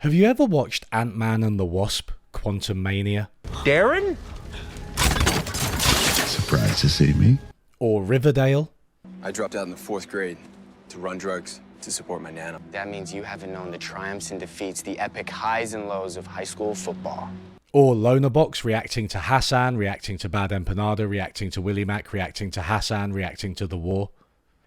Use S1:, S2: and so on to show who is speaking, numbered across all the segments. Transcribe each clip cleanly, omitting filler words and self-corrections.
S1: Have you ever watched Ant-Man and the Wasp: Quantumania?
S2: Darren?
S3: Surprised to see me?
S1: Or Riverdale?
S4: I dropped out in the 4th grade to run drugs to support my nana.
S5: That means you haven't known the triumphs and defeats, the epic highs and lows of high school football.
S1: Or Lonerbox reacting to Hassan, reacting to Bad Empanada, reacting to Willie Mac, reacting to Hassan, reacting to the war?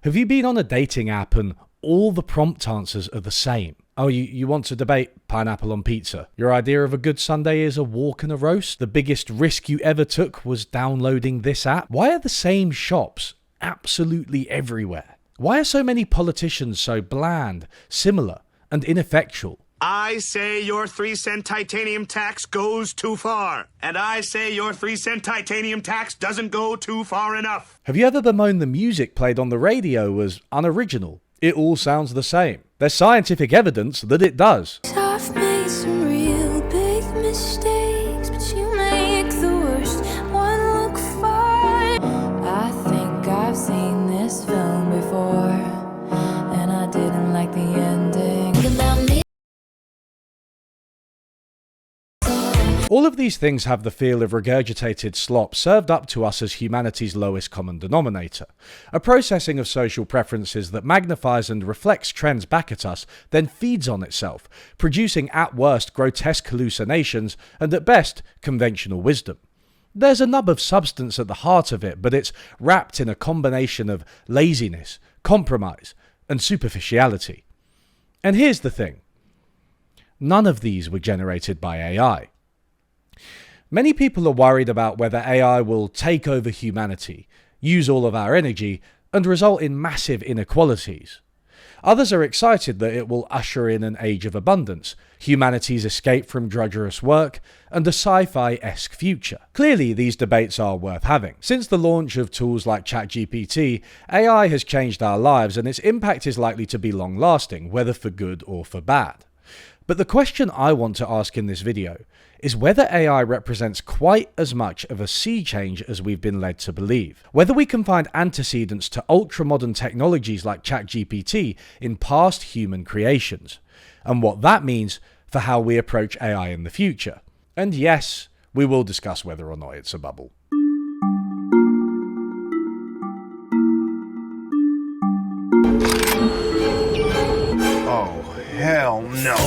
S1: Have you been on a dating app and all the prompt answers are the same? Oh, you want to debate pineapple on pizza? Your idea of a good Sunday is a walk and a roast? The biggest risk you ever took was downloading this app? Why are the same shops absolutely everywhere? Why are so many politicians so bland, similar, and ineffectual?
S2: I say your 3-cent titanium tax goes too far. And I say your 3-cent titanium tax doesn't go too far enough.
S1: Have you ever bemoaned the music played on the radio as unoriginal? It all sounds the same. There's scientific evidence that it does.
S6: I've made some real big mistakes, but you make the worst one look fine. I think I've seen this film before, and I didn't like the ending. About me.
S1: All of these things have the feel of regurgitated slop served up to us as humanity's lowest common denominator. A processing of social preferences that magnifies and reflects trends back at us, then feeds on itself, producing at worst grotesque hallucinations and at best conventional wisdom. There's a nub of substance at the heart of it, but it's wrapped in a combination of laziness, compromise, and superficiality. And here's the thing. None of these were generated by AI. Many people are worried about whether AI will take over humanity, use all of our energy, and result in massive inequalities. Others are excited that it will usher in an age of abundance, humanity's escape from drudgerous work, and a sci-fi-esque future. Clearly, these debates are worth having. Since the launch of tools like ChatGPT, AI has changed our lives, and its impact is likely to be long-lasting, whether for good or for bad. But the question I want to ask in this video is whether AI represents quite as much of a sea change as we've been led to believe. Whether we can find antecedents to ultra-modern technologies like ChatGPT in past human creations, and what that means for how we approach AI in the future. And yes, we will discuss whether or not it's a bubble.
S2: Oh, hell no.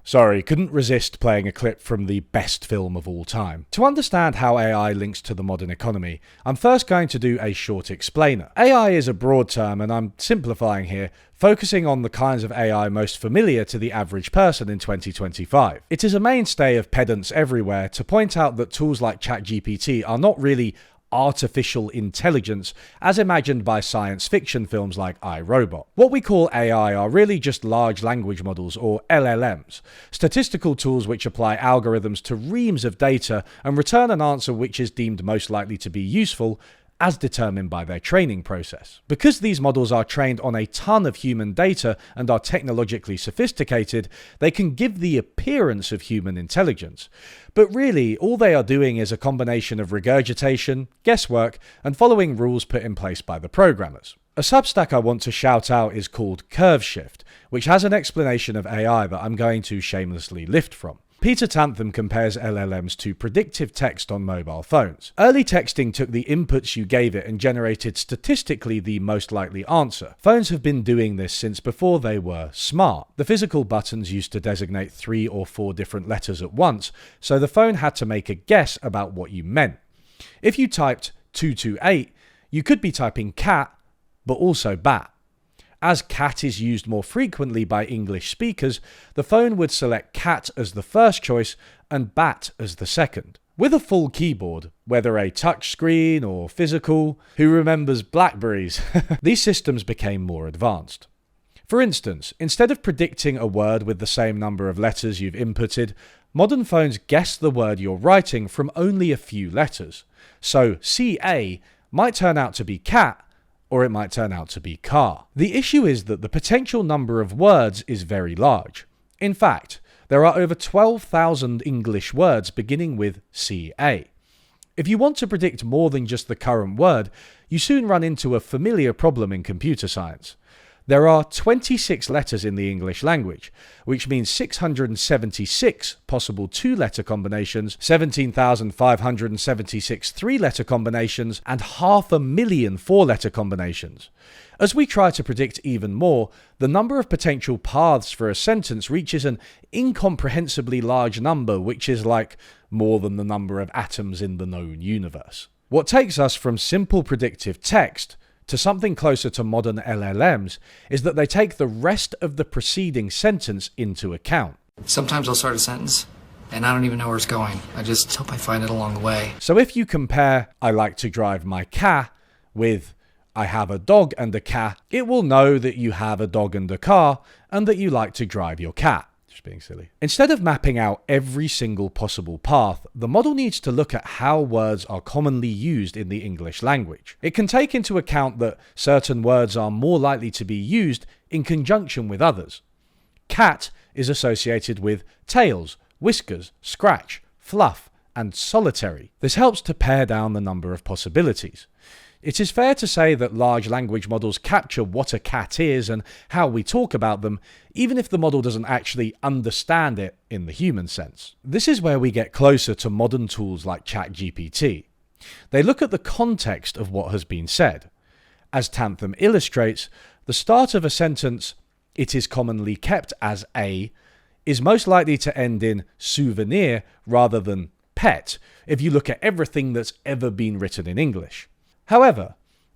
S1: Sorry, couldn't resist playing a clip from the best film of all time. To understand how AI links to the modern economy, I'm first going to do a short explainer. AI is a broad term, and I'm simplifying here, focusing on the kinds of AI most familiar to the average person in 2025. It is a mainstay of pedants everywhere to point out that tools like ChatGPT are not really artificial intelligence as imagined by science fiction films like I, Robot. What we call AI are really just large language models, or LLMs, statistical tools which apply algorithms to reams of data and return an answer which is deemed most likely to be useful as determined by their training process. Because these models are trained on a ton of human data and are technologically sophisticated, they can give the appearance of human intelligence. But really, all they are doing is a combination of regurgitation, guesswork, and following rules put in place by the programmers. A Substack I want to shout out is called Curve Shift, which has an explanation of AI that I'm going to shamelessly lift from. Peter Tantham compares LLMs to predictive text on mobile phones. Early texting took the inputs you gave it and generated statistically the most likely answer. Phones have been doing this since before they were smart. The physical buttons used to designate 3 or 4 different letters at once, so the phone had to make a guess about what you meant. If you typed 228, you could be typing cat, but also bat. As cat is used more frequently by English speakers, the phone would select cat as the first choice and bat as the second. With a full keyboard, whether a touchscreen or physical, who remembers Blackberries? These systems became more advanced. For instance, instead of predicting a word with the same number of letters you've inputted, modern phones guess the word you're writing from only a few letters. So CA might turn out to be cat, or it might turn out to be car. The issue is that the potential number of words is very large. In fact, there are over 12,000 English words beginning with CA. If you want to predict more than just the current word, you soon run into a familiar problem in computer science. There are 26 letters in the English language, which means 676 possible two-letter combinations, 17,576 three-letter combinations, and 500,000 four-letter combinations. As we try to predict even more, the number of potential paths for a sentence reaches an incomprehensibly large number, which is like more than the number of atoms in the known universe. What takes us from simple predictive text to something closer to modern LLMs is that they take the rest of the preceding sentence into account.
S3: Sometimes I'll start a sentence and I don't even know where it's going. I just hope I find it along the way.
S1: So if you compare "I like to drive my car" with "I have a dog and a cat," it will know that you have a dog and a car and that you like to drive your cat. Just being silly. Instead of mapping out every single possible path, the model needs to look at how words are commonly used in the English language. It can take into account that certain words are more likely to be used in conjunction with others. Cat is associated with tails, whiskers, scratch, fluff, and solitary. This helps to pare down the number of possibilities. It is fair to say that large language models capture what a cat is and how we talk about them, even if the model doesn't actually understand it in the human sense. This is where we get closer to modern tools like ChatGPT. They look at the context of what has been said. As Tantham illustrates, the start of a sentence, "It is commonly kept as a," is most likely to end in souvenir rather than pet, if you look at everything that's ever been written in English. However,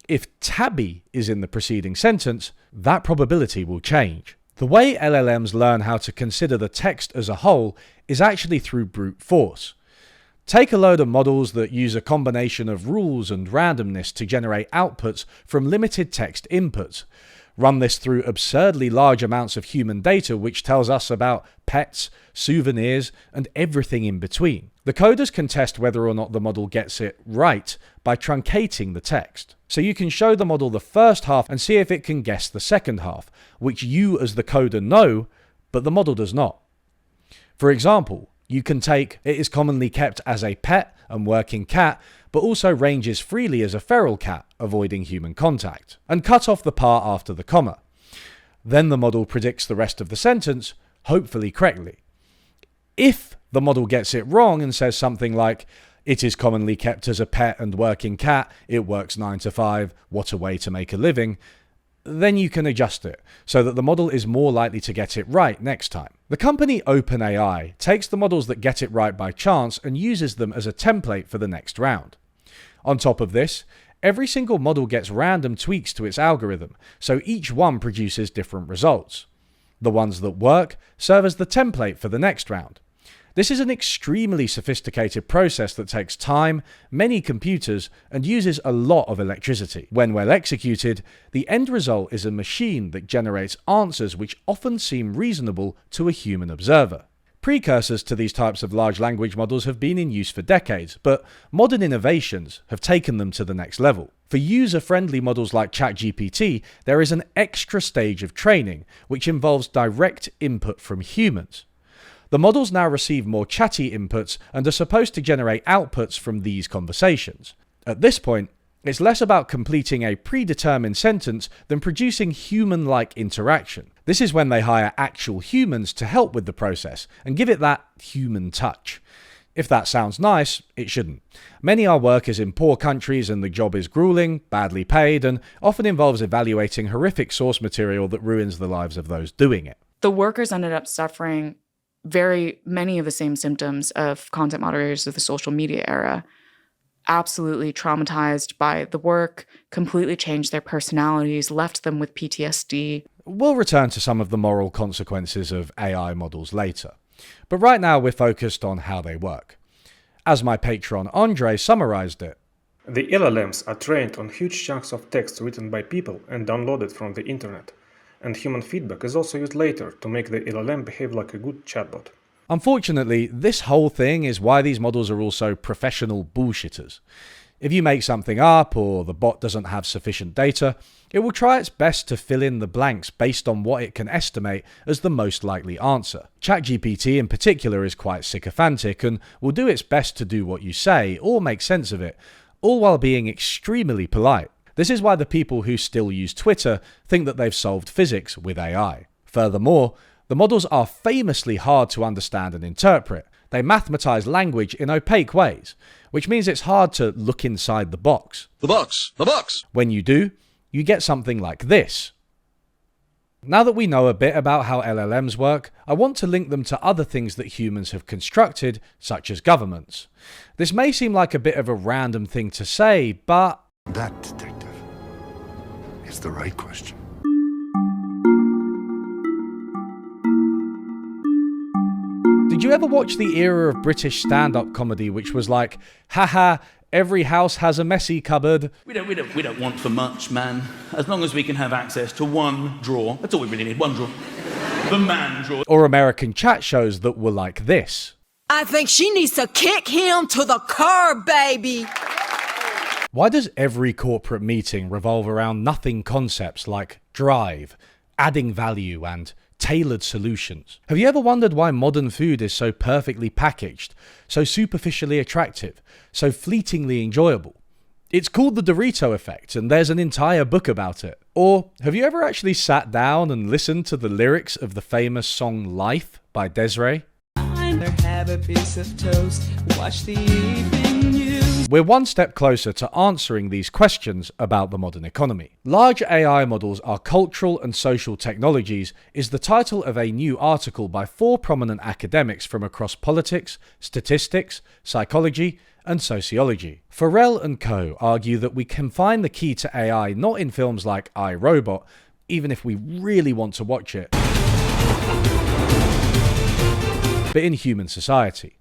S1: if tabby is in the preceding sentence, that probability will change. The way LLMs learn how to consider the text as a whole is actually through brute force. Take a load of models that use a combination of rules and randomness to generate outputs from limited text inputs. Run this through absurdly large amounts of human data, which tells us about pets, souvenirs, and everything in between. The coders can test whether or not the model gets it right by truncating the text. So you can show the model the first half and see if it can guess the second half, which you as the coder know, but the model does not. For example, you can take "It is commonly kept as a pet and working cat, but also ranges freely as a feral cat, avoiding human contact," and cut off the part after the comma. Then the model predicts the rest of the sentence, hopefully correctly. If the model gets it wrong and says something like, "It is commonly kept as a pet and working cat, it works 9 to 5, what a way to make a living," then you can adjust it so that the model is more likely to get it right next time. The company OpenAI takes the models that get it right by chance and uses them as a template for the next round. On top of this, every single model gets random tweaks to its algorithm, so each one produces different results. The ones that work serve as the template for the next round. This is an extremely sophisticated process that takes time, many computers, and uses a lot of electricity. When well executed, the end result is a machine that generates answers which often seem reasonable to a human observer. Precursors to these types of large language models have been in use for decades, but modern innovations have taken them to the next level. For user-friendly models like ChatGPT, there is an extra stage of training, which involves direct input from humans. The models now receive more chatty inputs and are supposed to generate outputs from these conversations. At this point, it's less about completing a predetermined sentence than producing human-like interaction. This is when they hire actual humans to help with the process and give it that human touch. If that sounds nice, it shouldn't. Many are workers in poor countries and the job is grueling, badly paid, and often involves evaluating horrific source material that ruins the lives of those doing it.
S7: The workers ended up suffering very many of the same symptoms of content moderators of the social media era. Absolutely traumatized by the work, completely changed their personalities, left them with PTSD.
S1: We'll return to some of the moral consequences of AI models later, but right now we're focused on how they work. As my patron Andre summarized it,
S8: "The LLMs are trained on huge chunks of text written by people and downloaded from the internet. And human feedback is also used later to make the LLM behave like a good chatbot."
S1: Unfortunately, this whole thing is why these models are also professional bullshitters. If you make something up or the bot doesn't have sufficient data, it will try its best to fill in the blanks based on what it can estimate as the most likely answer. ChatGPT in particular is quite sycophantic and will do its best to do what you say or make sense of it, all while being extremely polite. This is why the people who still use Twitter think that they've solved physics with AI. Furthermore, the models are famously hard to understand and interpret. They mathematize language in opaque ways, which means it's hard to look inside the box.
S9: The box!
S1: When you do, you get something like this. Now that we know a bit about how LLMs work, I want to link them to other things that humans have constructed, such as governments. This may seem like a bit of a random thing to say, but
S9: That, detective, is the right question.
S1: did you ever watch the era of British stand-up comedy which was like, haha, every house has a messy cupboard?
S10: We don't want for much, man. As long as we can have access to one drawer. That's all we really need, one drawer. The man drawer.
S1: Or American chat shows that were like this.
S11: I think she needs to kick him to the curb, baby.
S1: Why does every corporate meeting revolve around nothing concepts like drive, adding value, and tailored solutions? Have you ever wondered why modern food is so perfectly packaged, so superficially attractive, so fleetingly enjoyable? It's called the Dorito effect, and there's an entire book about it. Or have you ever actually sat down and listened to the lyrics of the famous song Life by Des'ree?
S11: Have a piece of toast, watch the evening news.
S1: We're one step closer to answering these questions about the modern economy. Large AI models are cultural and social technologies is the title of a new article by 4 prominent academics from across politics, statistics, psychology, and sociology. Farrell and co. argue that we can find the key to AI not in films like I, Robot, even if we really want to watch it, but in human society.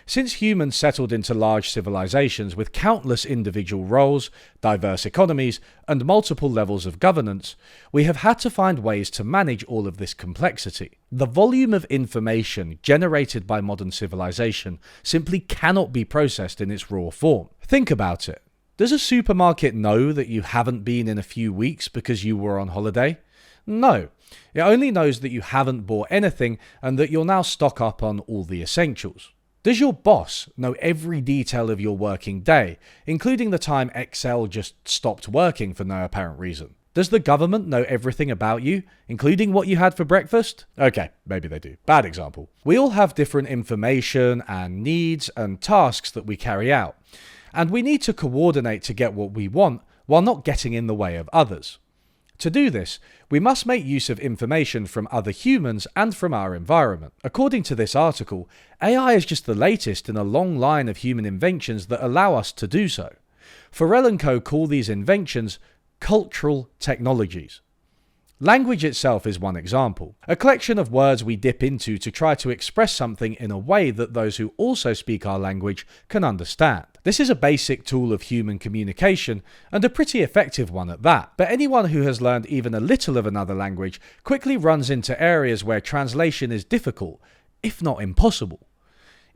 S1: Since humans settled into large civilizations with countless individual roles, diverse economies, and multiple levels of governance, we have had to find ways to manage all of this complexity. The volume of information generated by modern civilization simply cannot be processed in its raw form. Think about it. Does a supermarket know that you haven't been in a few weeks because you were on holiday? No. It only knows that you haven't bought anything and that you'll now stock up on all the essentials. Does your boss know every detail of your working day, including the time Excel just stopped working for no apparent reason? Does the government know everything about you, including what you had for breakfast? Okay, maybe they do. Bad example. We all have different information and needs and tasks that we carry out, and we need to coordinate to get what we want while not getting in the way of others. To do this, we must make use of information from other humans and from our environment. According to this article, AI is just the latest in a long line of human inventions that allow us to do so. Farrell and co. call these inventions cultural technologies. Language itself is one example, a collection of words we dip into to try to express something in a way that those who also speak our language can understand. This is a basic tool of human communication, and a pretty effective one at that. But anyone who has learned even a little of another language quickly runs into areas where translation is difficult, if not impossible.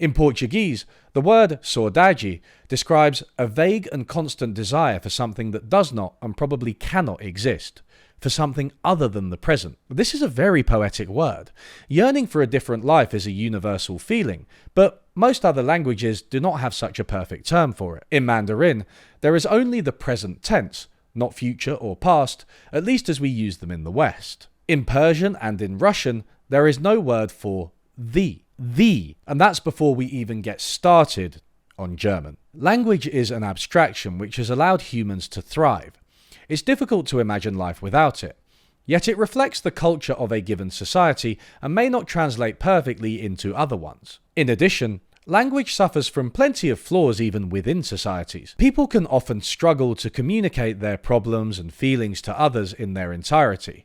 S1: In Portuguese, the word saudade describes a vague and constant desire for something that does not and probably cannot exist, for something other than the present. This is a very poetic word. Yearning for a different life is a universal feeling, but most other languages do not have such a perfect term for it. In Mandarin, there is only the present tense, not future or past, at least as we use them in the West. In Persian and in Russian, there is no word for the, and that's before we even get started on German. Language is an abstraction which has allowed humans to thrive. It's difficult to imagine life without it, yet it reflects the culture of a given society and may not translate perfectly into other ones. In addition, language suffers from plenty of flaws even within societies. People can often struggle to communicate their problems and feelings to others in their entirety.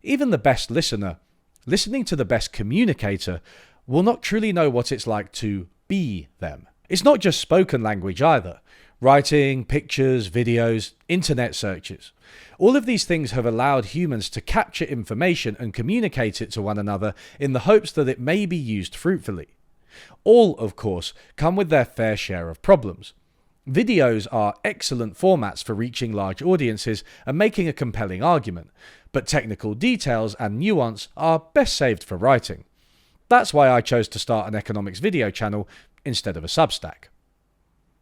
S1: Even the best listener, listening to the best communicator, will not truly know what it's like to be them. It's not just spoken language either. Writing, pictures, videos, internet searches. All of these things have allowed humans to capture information and communicate it to one another in the hopes that it may be used fruitfully. All, of course, come with their fair share of problems. Videos are excellent formats for reaching large audiences and making a compelling argument, but technical details and nuance are best saved for writing. That's why I chose to start an economics video channel instead of a Substack.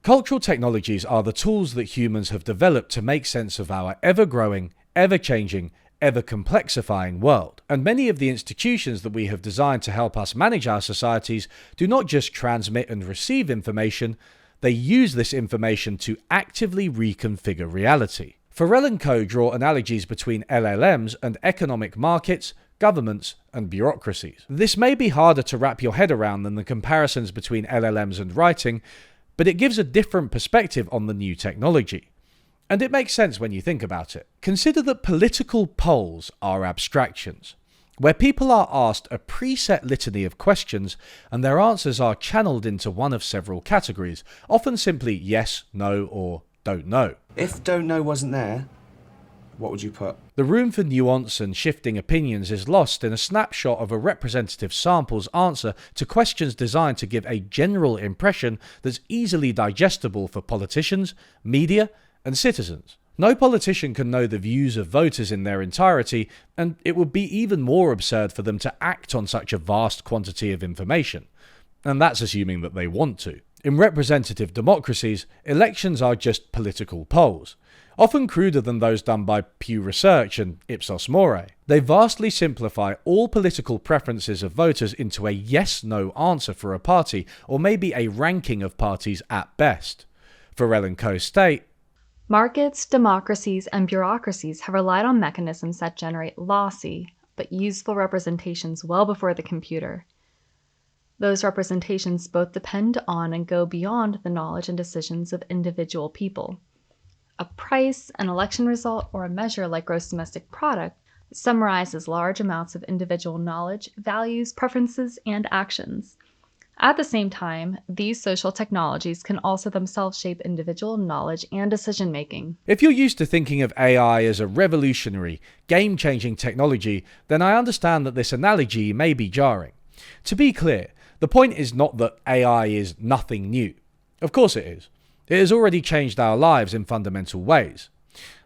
S1: Cultural technologies are the tools that humans have developed to make sense of our ever-growing, ever-changing, ever-complexifying world. And many of the institutions that we have designed to help us manage our societies do not just transmit and receive information, they use this information to actively reconfigure reality. Farrell and co. draw analogies between LLMs and economic markets, governments, and bureaucracies. This may be harder to wrap your head around than the comparisons between LLMs and writing, but it gives a different perspective on the new technology. And it makes sense when you think about it. Consider that political polls are abstractions, where people are asked a preset litany of questions and their answers are channeled into one of several categories, often simply yes, no, or don't know.
S12: If don't know wasn't there, what would you put?
S1: The room for nuance and shifting opinions is lost in a snapshot of a representative sample's answer to questions designed to give a general impression that's easily digestible for politicians, media, and citizens. No politician can know the views of voters in their entirety, and it would be even more absurd for them to act on such a vast quantity of information. And that's assuming that they want to. In representative democracies, elections are just political polls, often cruder than those done by Pew Research and Ipsos Mori. They vastly simplify all political preferences of voters into a yes-no answer for a party, or maybe a ranking of parties at best. Farrell and co. state,
S13: markets, democracies, and bureaucracies have relied on mechanisms that generate lossy but useful representations well before the computer. Those representations both depend on and go beyond the knowledge and decisions of individual people. A price, an election result, or a measure like gross domestic product summarizes large amounts of individual knowledge, values, preferences, and actions. At the same time, these social technologies can also themselves shape individual knowledge and decision-making.
S1: If you're used to thinking of AI as a revolutionary, game-changing technology, then I understand that this analogy may be jarring. To be clear, the point is not that AI is nothing new. Of course it is. It has already changed our lives in fundamental ways.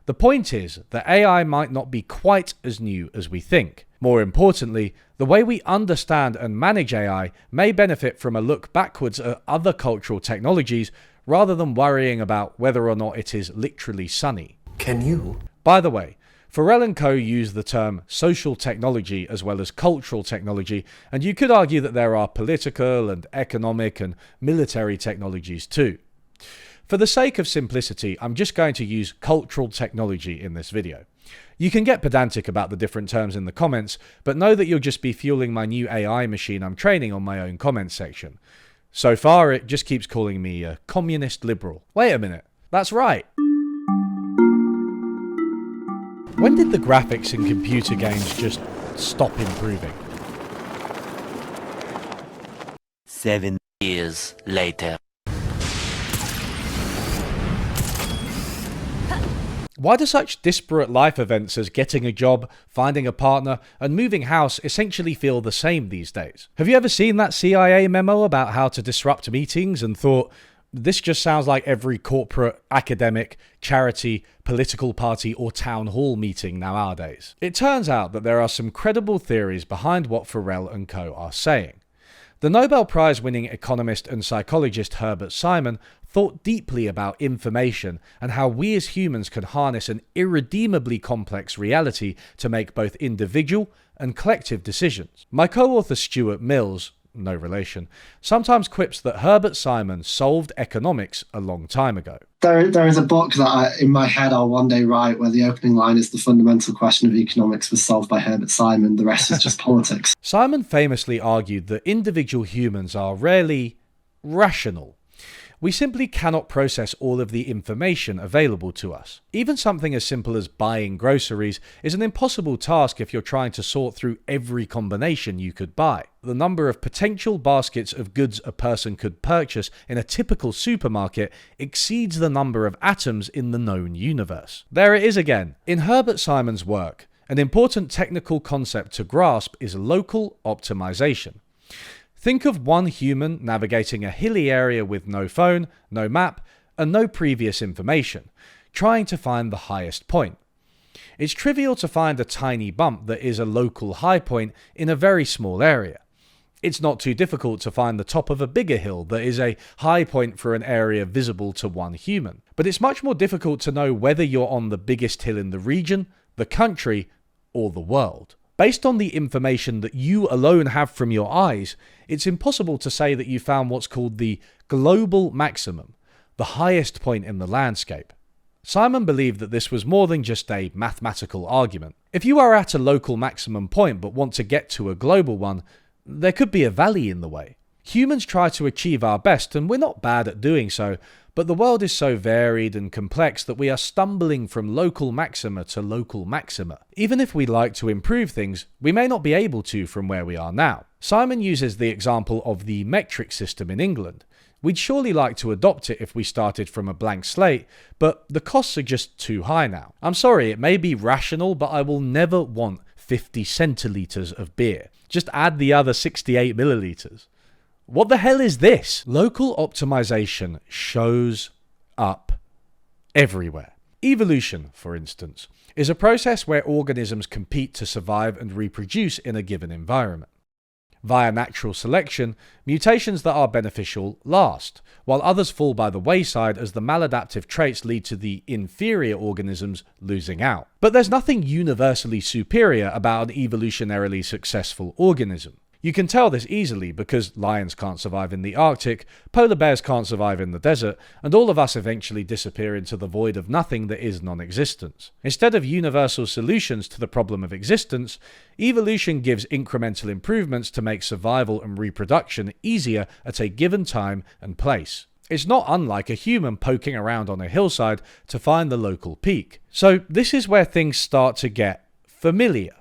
S1: The point is that AI might not be quite as new as we think. More importantly, the way we understand and manage AI may benefit from a look backwards at other cultural technologies rather than worrying about whether or not it is literally sunny.
S12: Can you?
S1: By the way, Farrell and co. use the term social technology as well as cultural technology, and you could argue that there are political and economic and military technologies too. For the sake of simplicity, I'm just going to use cultural technology in this video. You can get pedantic about the different terms in the comments, but know that you'll just be fueling my new AI machine I'm training on my own comment section. So far, it just keeps calling me a communist liberal. Wait a minute, that's right. When did the graphics in computer games just stop improving?
S14: 7 years later.
S1: Why do such disparate life events as getting a job, finding a partner, and moving house essentially feel the same these days? Have you ever seen that CIA memo about how to disrupt meetings and thought, this just sounds like every corporate, academic, charity, political party, or town hall meeting nowadays? It turns out that there are some credible theories behind what Farrell and co. are saying. The Nobel Prize-winning economist and psychologist Herbert thought deeply about information and how we as humans can harness an irredeemably complex reality to make both individual and collective decisions. My co-author Stuart Mills, no relation, sometimes quips that Herbert Simon solved economics a long time ago.
S15: There is a book that in my head I'll one day write where the opening line is the fundamental question of economics was solved by Herbert Simon, the rest is just politics.
S1: Simon famously argued that individual humans are rarely rational. We simply cannot process all of the information available to us. Even something as simple as buying groceries is an impossible task if you're trying to sort through every combination you could buy. The number of potential baskets of goods a person could purchase in a typical supermarket exceeds the number of atoms in the known universe. There it is again. In Herbert Simon's work, an important technical concept to grasp is local optimization. Think of one human navigating a hilly area with no phone, no map, and no previous information, trying to find the highest point. It's trivial to find a tiny bump that is a local high point in a very small area. It's not too difficult to find the top of a bigger hill that is a high point for an area visible to one human. But it's much more difficult to know whether you're on the biggest hill in the region, the country, or the world. Based on the information that you alone have from your eyes, it's impossible to say that you found what's called the global maximum, the highest point in the landscape. Simon believed that this was more than just a mathematical argument. If you are at a local maximum point but want to get to a global one, there could be a valley in the way. Humans try to achieve our best, and we're not bad at doing so, but the world is so varied and complex that we are stumbling from local maxima to local maxima. Even if we'd like to improve things, we may not be able to from where we are now. Simon uses the example of the metric system in England. We'd surely like to adopt it if we started from a blank slate, but the costs are just too high now. I'm sorry, it may be rational, but I will never want 50 centilitres of beer. Just add the other 68 millilitres. What the hell is this? Local optimization shows up everywhere. Evolution, for instance, is a process where organisms compete to survive and reproduce in a given environment. Via natural selection, mutations that are beneficial last, while others fall by the wayside as the maladaptive traits lead to the inferior organisms losing out. But there's nothing universally superior about an evolutionarily successful organism. You can tell this easily because lions can't survive in the Arctic, polar bears can't survive in the desert, and all of us eventually disappear into the void of nothing that is non-existence. Instead of universal solutions to the problem of existence, evolution gives incremental improvements to make survival and reproduction easier at a given time and place. It's not unlike a human poking around on a hillside to find the local peak. So this is where things start to get familiar.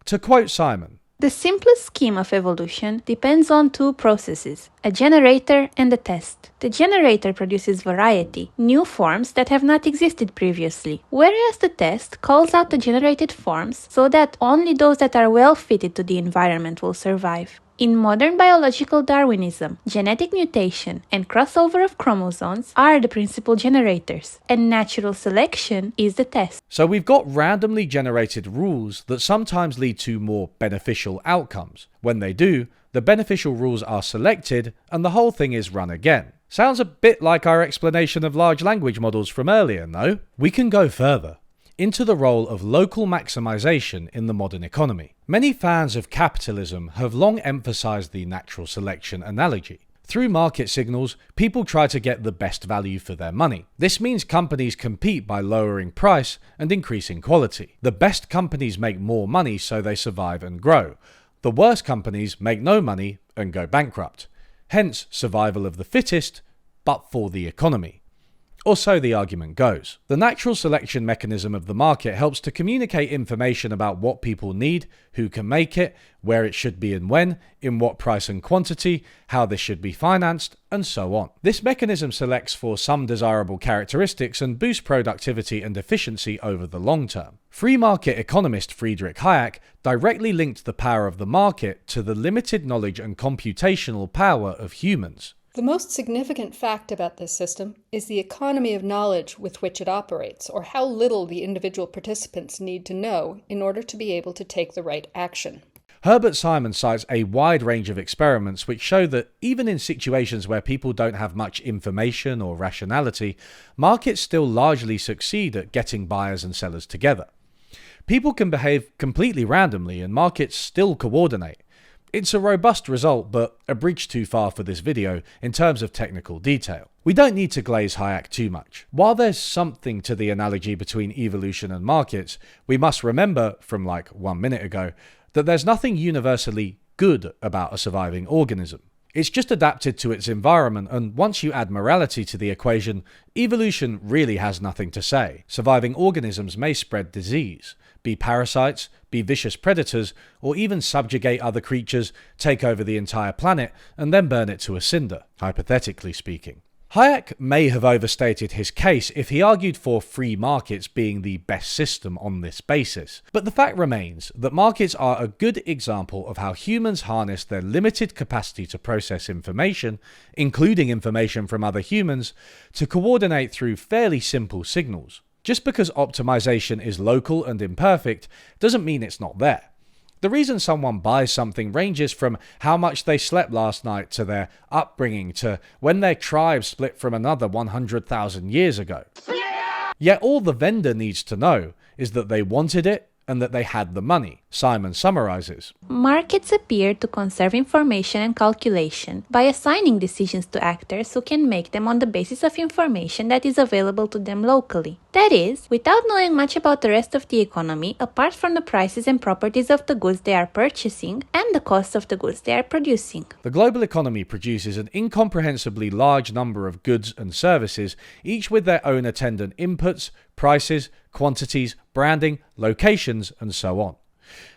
S1: To quote Simon,
S16: "The simplest scheme of evolution depends on two processes, a generator and a test. The generator produces variety, new forms that have not existed previously, whereas the test calls out the generated forms so that only those that are well fitted to the environment will survive. In modern biological Darwinism, genetic mutation and crossover of chromosomes are the principal generators, and natural selection is the test."
S1: So we've got randomly generated rules that sometimes lead to more beneficial outcomes. When they do, the beneficial rules are selected and the whole thing is run again. Sounds a bit like our explanation of large language models from earlier, no? We can go further into the role of local maximization in the modern economy. Many fans of capitalism have long emphasized the natural selection analogy. Through market signals, people try to get the best value for their money. This means companies compete by lowering price and increasing quality. The best companies make more money so they survive and grow. The worst companies make no money and go bankrupt. Hence, survival of the fittest, but for the economy. Or so the argument goes. The natural selection mechanism of the market helps to communicate information about what people need, who can make it, where it should be and when, in what price and quantity, how this should be financed, and so on. This mechanism selects for some desirable characteristics and boosts productivity and efficiency over the long term. Free market economist Friedrich Hayek directly linked the power of the market to the limited knowledge and computational power of humans.
S17: The most significant fact about this system is the economy of knowledge with which it operates, or how little the individual participants need to know in order to be able to take the right action.
S1: Herbert Simon cites a wide range of experiments which show that even in situations where people don't have much information or rationality, markets still largely succeed at getting buyers and sellers together. People can behave completely randomly and markets still coordinate. It's a robust result, but a bridge too far for this video in terms of technical detail. We don't need to glaze Hayek too much. While there's something to the analogy between evolution and markets, we must remember, from like 1 minute ago, that there's nothing universally good about a surviving organism. It's just adapted to its environment, and once you add morality to the equation, evolution really has nothing to say. Surviving organisms may spread disease, be parasites, be vicious predators, or even subjugate other creatures, take over the entire planet, and then burn it to a cinder, hypothetically speaking. Hayek may have overstated his case if he argued for free markets being the best system on this basis, but the fact remains that markets are a good example of how humans harness their limited capacity to process information, including information from other humans, to coordinate through fairly simple signals. Just because optimization is local and imperfect doesn't mean it's not there. The reason someone buys something ranges from how much they slept last night to their upbringing to when their tribe split from another 100,000 years ago. Yet all the vendor needs to know is that they wanted it and that they had the money. Simon summarizes.
S16: Markets appear to conserve information and calculation by assigning decisions to actors who can make them on the basis of information that is available to them locally. That is, without knowing much about the rest of the economy, apart from the prices and properties of the goods they are purchasing and the cost of the goods they are producing.
S1: The global economy produces an incomprehensibly large number of goods and services, each with their own attendant inputs, prices, quantities, branding, locations, and so on.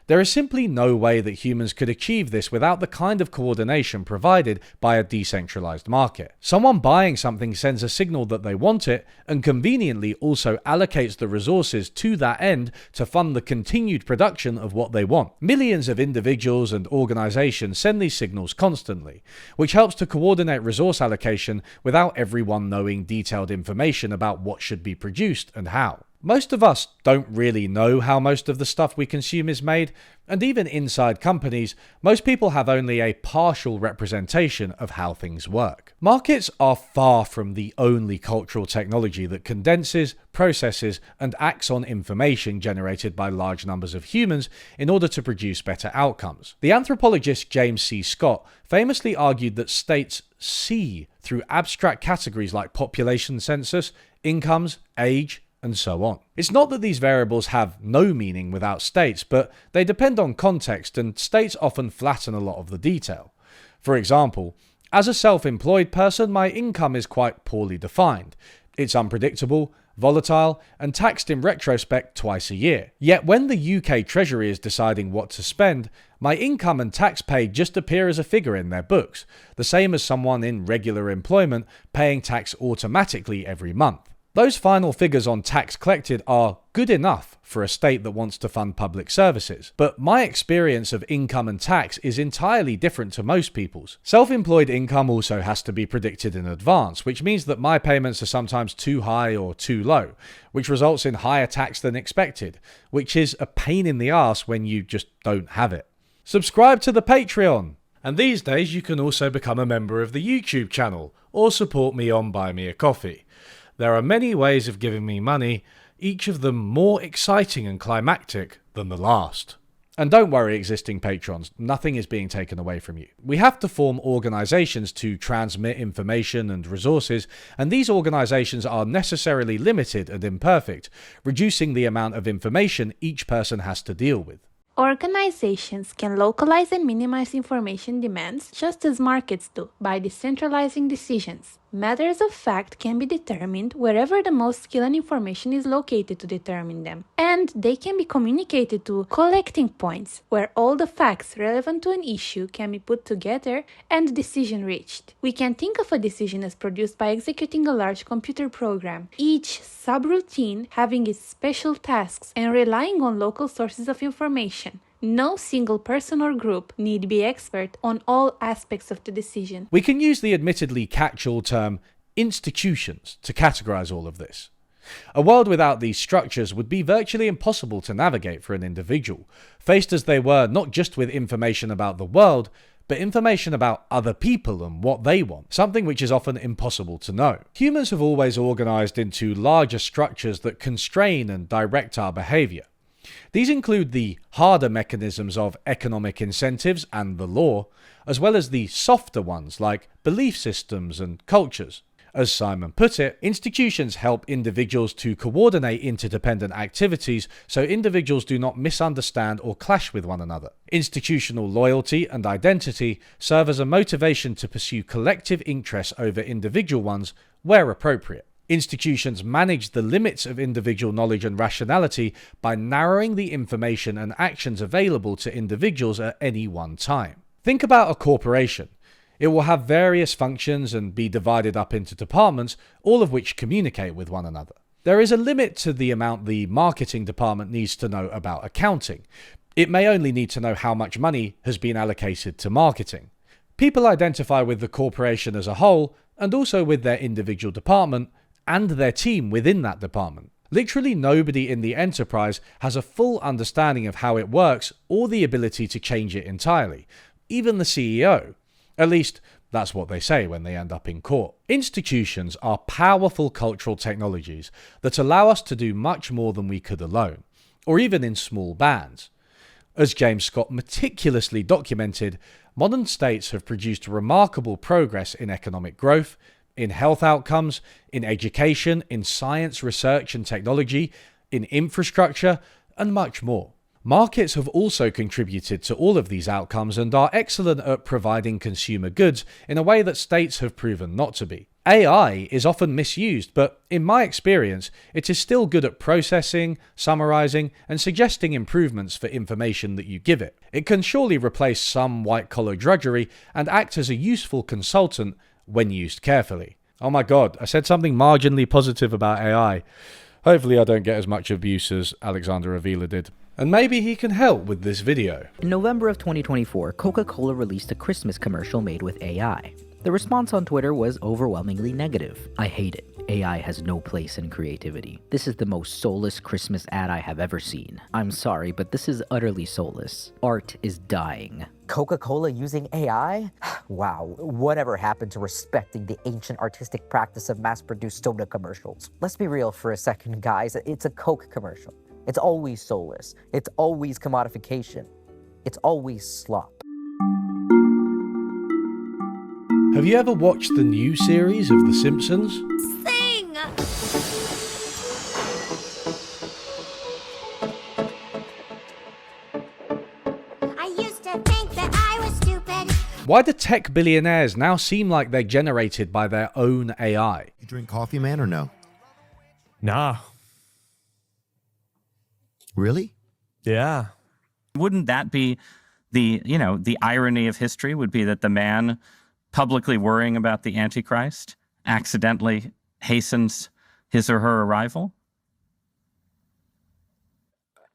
S1: There is simply no way that humans could achieve this without the kind of coordination provided by a decentralized market. Someone buying something sends a signal that they want it, and conveniently also allocates the resources to that end to fund the continued production of what they want. Millions of individuals and organizations send these signals constantly, which helps to coordinate resource allocation without everyone knowing detailed information about what should be produced and how. Most of us don't really know how most of the stuff we consume is made, and even inside companies, most people have only a partial representation of how things work. Markets are far from the only cultural technology that condenses, processes, and acts on information generated by large numbers of humans in order to produce better outcomes. The anthropologist James C. Scott famously argued that states see through abstract categories like population census, incomes, age, and so on. It's not that these variables have no meaning without states, but they depend on context, and states often flatten a lot of the detail. For example, as a self-employed person, my income is quite poorly defined. It's unpredictable, volatile, and taxed in retrospect twice a year. Yet when the UK Treasury is deciding what to spend, my income and tax paid just appear as a figure in their books, the same as someone in regular employment paying tax automatically every month. Those final figures on tax collected are good enough for a state that wants to fund public services, but my experience of income and tax is entirely different to most people's. Self-employed income also has to be predicted in advance, which means that my payments are sometimes too high or too low, which results in higher tax than expected, which is a pain in the ass when you just don't have it. Subscribe to the Patreon! And these days you can also become a member of the YouTube channel, or support me on Buy Me a Coffee. There are many ways of giving me money, each of them more exciting and climactic than the last. And don't worry, existing patrons, nothing is being taken away from you. We have to form organizations to transmit information and resources, and these organizations are necessarily limited and imperfect, reducing the amount of information each person has to deal with.
S16: Organizations can localize and minimize information demands just as markets do by decentralizing decisions. Matters of fact can be determined wherever the most skill and information is located to determine them, and they can be communicated to collecting points where all the facts relevant to an issue can be put together and a decision reached. We can think of a decision as produced by executing a large computer program, each subroutine having its special tasks and relying on local sources of information. No single person or group need be expert on all aspects of the decision.
S1: We can use the admittedly catch-all term institutions to categorize all of this. A world without these structures would be virtually impossible to navigate for an individual, faced as they were not just with information about the world, but information about other people and what they want, something which is often impossible to know. Humans have always organized into larger structures that constrain and direct our behavior. These include the harder mechanisms of economic incentives and the law, as well as the softer ones like belief systems and cultures. As Simon put it, institutions help individuals to coordinate interdependent activities so individuals do not misunderstand or clash with one another. Institutional loyalty and identity serve as a motivation to pursue collective interests over individual ones where appropriate. Institutions manage the limits of individual knowledge and rationality by narrowing the information and actions available to individuals at any one time. Think about a corporation. It will have various functions and be divided up into departments, all of which communicate with one another. There is a limit to the amount the marketing department needs to know about accounting. It may only need to know how much money has been allocated to marketing. People identify with the corporation as a whole, and also with their individual department, and their team within that department. Literally nobody in the enterprise has a full understanding of how it works or the ability to change it entirely, even the CEO. At least, that's what they say when they end up in court. Institutions are powerful cultural technologies that allow us to do much more than we could alone, or even in small bands. As James Scott meticulously documented, modern states have produced remarkable progress in economic growth, in health outcomes, in education, in science, research and technology, in infrastructure, and much more. Markets have also contributed to all of these outcomes and are excellent at providing consumer goods in a way that states have proven not to be. AI is often misused, but in my experience, it is still good at processing, summarizing, and suggesting improvements for information that you give it. It can surely replace some white-collar drudgery and act as a useful consultant when used carefully. Oh my god, I said something marginally positive about AI. Hopefully I don't get as much abuse as Alexander Avila did. And maybe he can help with this video.
S18: In November of 2024, Coca-Cola released a Christmas commercial made with AI. The response on Twitter was overwhelmingly negative. I hate it. AI has no place in creativity. This is the most soulless Christmas ad I have ever seen. I'm sorry, but this is utterly soulless. Art is dying.
S19: Coca-Cola using AI? Wow, whatever happened to respecting the ancient artistic practice of mass-produced soda commercials? Let's be real for a second, guys. It's a Coke commercial. It's always soulless. It's always commodification. It's always slop.
S1: Have you ever watched the new series of The Simpsons?
S6: Sing! I used to think that I was stupid.
S1: Why do tech billionaires now seem like they're generated by their own AI?
S9: You drink coffee, man, or no?
S20: Nah.
S9: Really?
S20: Yeah.
S21: Wouldn't that be the irony of history would be that the man publicly worrying about the Antichrist accidentally hastens his or her arrival?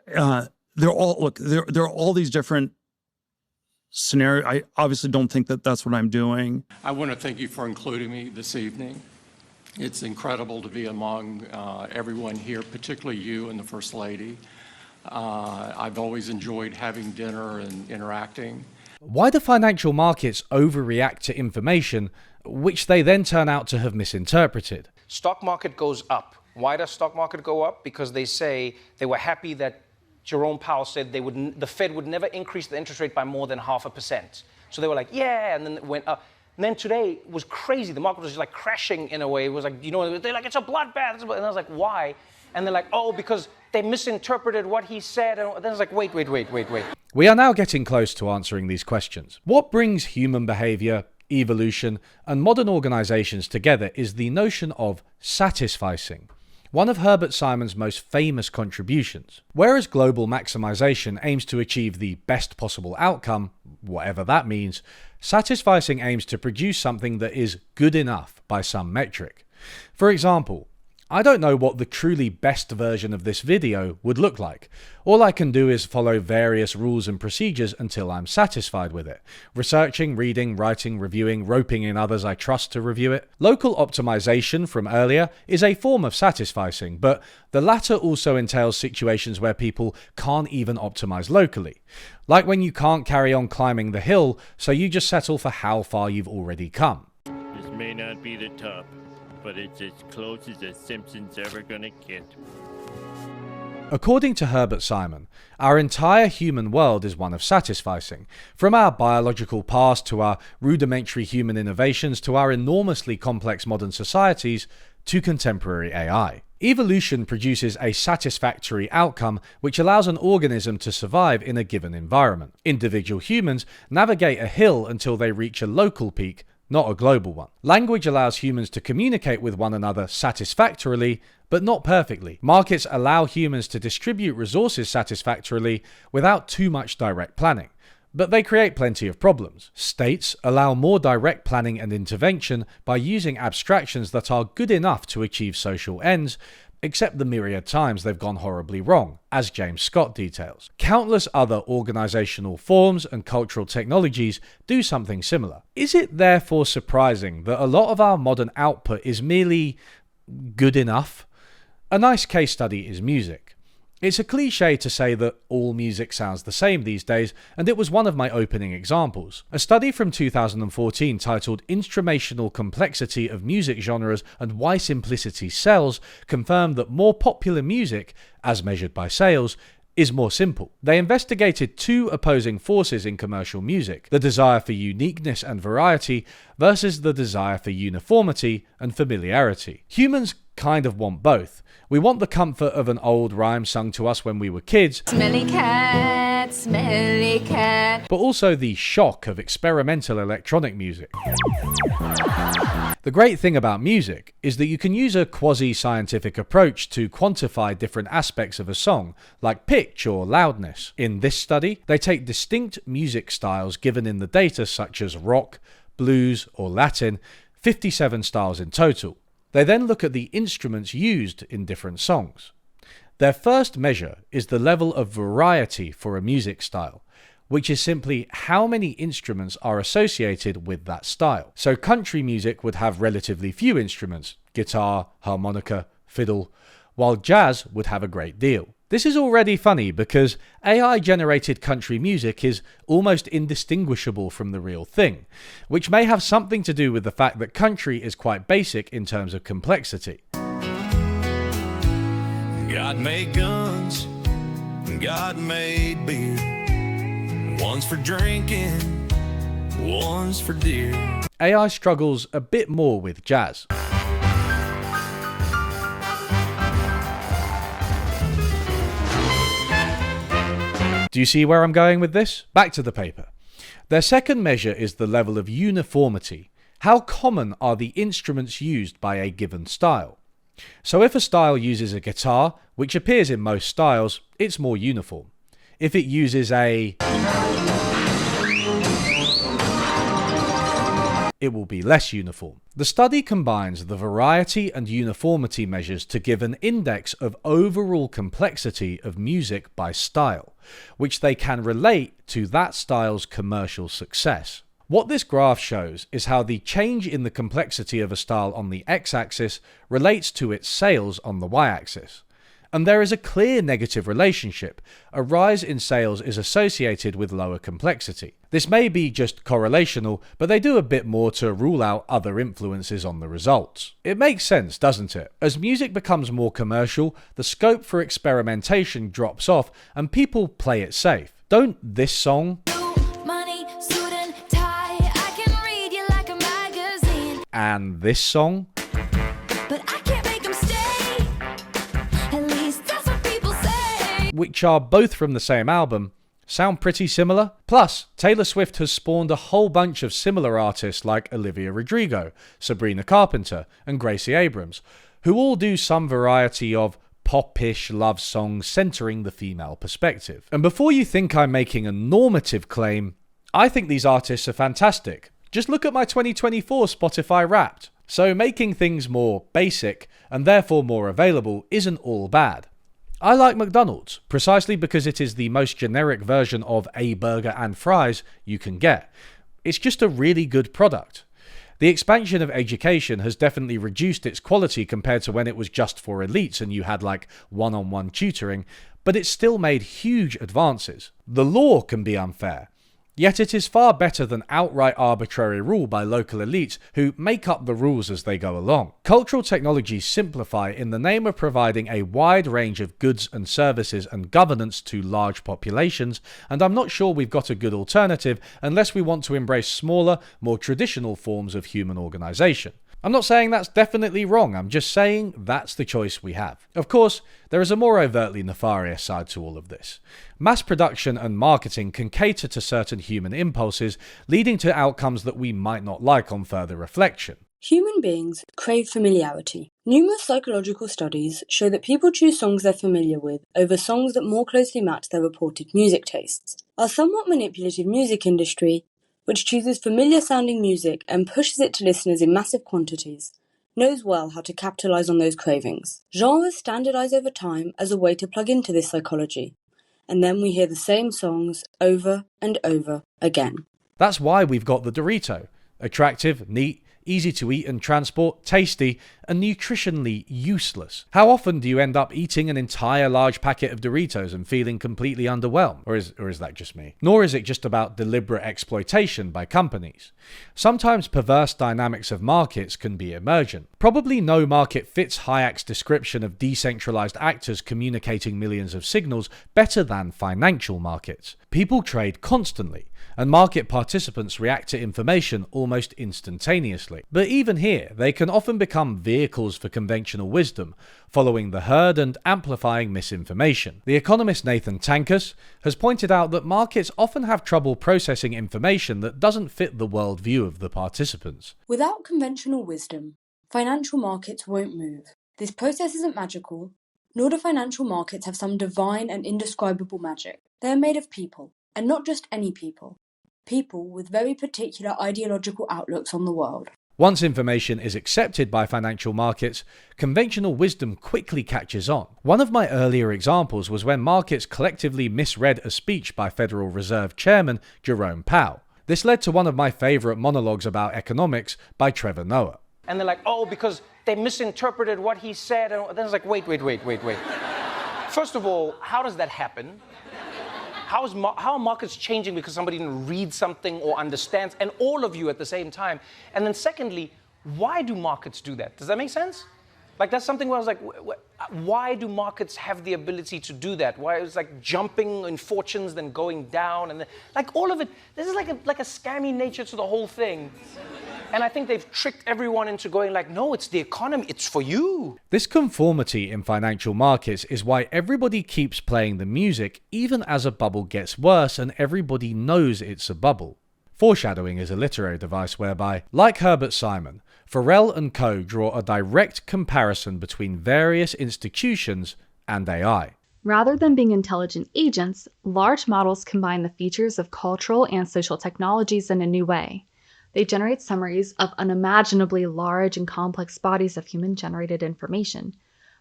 S22: There are all these different scenarios. I obviously don't think that that's what I'm doing.
S23: I want to thank you for including me this evening. It's incredible to be among everyone here, particularly you and the First Lady. I've always enjoyed having dinner and interacting.
S1: Why do financial markets overreact to information, which they then turn out to have misinterpreted?
S24: Stock market goes up. Why does stock market go up? Because they say they were happy that Jerome Powell said the Fed would never increase the interest rate by more than 0.5%. So they were like, yeah, and then it went up. And then today was crazy. The market was just like crashing in a way. It was like, they're like, it's a bloodbath. And I was like, why? And they're like, oh, because they misinterpreted what he said. And then I was like, wait.
S1: We are now getting close to answering these questions. What brings human behavior, evolution, and modern organizations together is the notion of satisficing, one of Herbert Simon's most famous contributions. Whereas global maximization aims to achieve the best possible outcome, whatever that means, satisficing aims to produce something that is good enough by some metric. For example, I don't know what the truly best version of this video would look like. All I can do is follow various rules and procedures until I'm satisfied with it. Researching, reading, writing, reviewing, roping in others I trust to review it. Local optimization from earlier is a form of satisficing, but the latter also entails situations where people can't even optimize locally. Like when you can't carry on climbing the hill, so you just settle for how far you've already come.
S25: This may not be the top, but it's as close as the Simpsons ever gonna get.
S1: According to Herbert Simon, our entire human world is one of satisficing, from our biological past to our rudimentary human innovations to our enormously complex modern societies to contemporary AI. Evolution produces a satisfactory outcome which allows an organism to survive in a given environment. Individual humans navigate a hill until they reach a local peak, not a global one. Language allows humans to communicate with one another satisfactorily, but not perfectly. Markets allow humans to distribute resources satisfactorily without too much direct planning, but they create plenty of problems. States allow more direct planning and intervention by using abstractions that are good enough to achieve social ends, except the myriad times they've gone horribly wrong, as James Scott details. Countless other organizational forms and cultural technologies do something similar. Is it therefore surprising that a lot of our modern output is merely good enough? A nice case study is music. It's a cliche to say that all music sounds the same these days, and it was one of my opening examples. A study from 2014 titled Instrumental Complexity of Music Genres and Why Simplicity Sells confirmed that more popular music, as measured by sales, is more simple. They investigated two opposing forces in commercial music, the desire for uniqueness and variety versus the desire for uniformity and familiarity. Humans kind of want both. We want the comfort of an old rhyme sung to us when we were kids,
S6: Smelly cat, smelly cat.
S1: but also the shock of experimental electronic music. The great thing about music is that you can use a quasi-scientific approach to quantify different aspects of a song, like pitch or loudness. In this study, they take distinct music styles given in the data such as rock, blues, or Latin, 57 styles in total. They then look at the instruments used in different songs. Their first measure is the level of variety for a music style, which is simply how many instruments are associated with that style. So country music would have relatively few instruments, guitar, harmonica, fiddle, while jazz would have a great deal. This is already funny because AI-generated country music is almost indistinguishable from the real thing, which may have something to do with the fact that country is quite basic in terms of complexity.
S2: God made guns, God made beer. One's for drinking, one's for deer.
S1: AI struggles a bit more with jazz. Do you see where I'm going with this? Back to the paper. Their second measure is the level of uniformity. How common are the instruments used by a given style? So if a style uses a guitar, which appears in most styles, it's more uniform. If it uses it will be less uniform. The study combines the variety and uniformity measures to give an index of overall complexity of music by style, which they can relate to that style's commercial success. What this graph shows is how the change in the complexity of a style on the x-axis relates to its sales on the y-axis. And there is a clear negative relationship. A rise in sales is associated with lower complexity. This may be just correlational, but they do a bit more to rule out other influences on the results. It makes sense, doesn't it? As music becomes more commercial, the scope for experimentation drops off and people play it safe. Don't this song
S6: Money, suit and tie. I can read you like a magazine.
S1: and this song
S6: But I can't make them stay. At least that's what people say.
S1: which are both from the same album, sound pretty similar? Plus, Taylor Swift has spawned a whole bunch of similar artists like Olivia Rodrigo, Sabrina Carpenter, and Gracie Abrams, who all do some variety of pop-ish love songs centering the female perspective. And before you think I'm making a normative claim, I think these artists are fantastic. Just look at my 2024 Spotify Wrapped. So making things more basic and therefore more available isn't all bad. I like McDonald's precisely because it is the most generic version of a burger and fries you can get. It's just a really good product. The expansion of education has definitely reduced its quality compared to when it was just for elites and you had like one-on-one tutoring, but it's still made huge advances. The law can be unfair, yet it is far better than outright arbitrary rule by local elites who make up the rules as they go along. Cultural technologies simplify in the name of providing a wide range of goods and services and governance to large populations, and I'm not sure we've got a good alternative unless we want to embrace smaller, more traditional forms of human organization. I'm not saying that's definitely wrong, I'm just saying that's the choice we have. Of course, there is a more overtly nefarious side to all of this. Mass production and marketing can cater to certain human impulses, leading to outcomes that we might not like on further reflection.
S3: Human beings crave familiarity. Numerous psychological studies show that people choose songs they're familiar with over songs that more closely match their reported music tastes. Our somewhat manipulative music industry, which chooses familiar-sounding music and pushes it to listeners in massive quantities, knows well how to capitalize on those cravings. Genres standardize over time as a way to plug into this psychology, and then we hear the same songs over and over again.
S1: That's why we've got the Dorito. Attractive, neat, easy to eat and transport, tasty, and nutritionally useless. How often do you end up eating an entire large packet of Doritos and feeling completely underwhelmed? Or is that just me? Nor is it just about deliberate exploitation by companies. Sometimes perverse dynamics of markets can be emergent. Probably no market fits Hayek's description of decentralized actors communicating millions of signals better than financial markets. People trade constantly, and market participants react to information almost instantaneously. But even here, they can often become vehicles for conventional wisdom, following the herd and amplifying misinformation. The economist Nathan Tankus has pointed out that markets often have trouble processing information that doesn't fit the worldview of the participants.
S3: Without conventional wisdom, financial markets won't move. This process isn't magical, nor do financial markets have some divine and indescribable magic. They are made of people, and not just any people. People with very particular ideological outlooks on the world.
S1: Once information is accepted by financial markets, conventional wisdom quickly catches on. One of my earlier examples was when markets collectively misread a speech by Federal Reserve Chairman Jerome Powell. This led to one of my favourite monologues about economics by Trevor Noah.
S24: And they're like, oh, because they misinterpreted what he said. And then it's like, wait. First of all, how does that happen? How are markets changing because somebody didn't read something or understands, and all of you at the same time? And then secondly, why do markets do that? Does that make sense? Like, that's something where I was like, why do markets have the ability to do that? Why it's like jumping in fortunes, then going down, and then, like all of it. This is like a scammy nature to the whole thing. And I think they've tricked everyone into going like, no, it's the economy, it's for you.
S1: This conformity in financial markets is why everybody keeps playing the music even as a bubble gets worse and everybody knows it's a bubble. Foreshadowing is a literary device whereby, like Herbert Simon, Farrell and co. draw a direct comparison between various institutions and AI.
S13: Rather than being intelligent agents, large models combine the features of cultural and social technologies in a new way. They generate summaries of unimaginably large and complex bodies of human-generated information.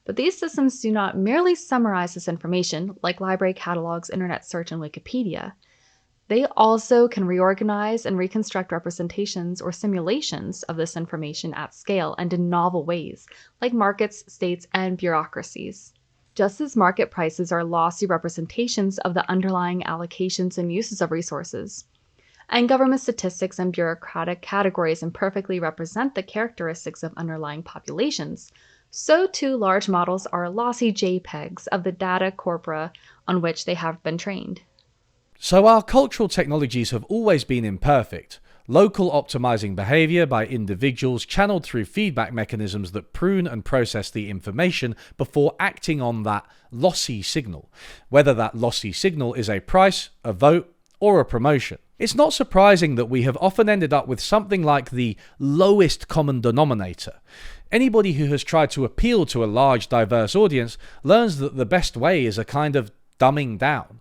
S13: But these systems do not merely summarize this information, like library catalogs, internet search, and Wikipedia. They also can reorganize and reconstruct representations or simulations of this information at scale and in novel ways, like markets, states, and bureaucracies. Just as market prices are lossy representations of the underlying allocations and uses of resources, and government statistics and bureaucratic categories imperfectly represent the characteristics of underlying populations, so too large models are lossy JPEGs of the data corpora on which they have been trained.
S1: So our cultural technologies have always been imperfect, local optimizing behavior by individuals channeled through feedback mechanisms that prune and process the information before acting on that lossy signal, whether that lossy signal is a price, a vote, or a promotion. It's not surprising that we have often ended up with something like the lowest common denominator. Anybody who has tried to appeal to a large, diverse audience learns that the best way is a kind of dumbing down.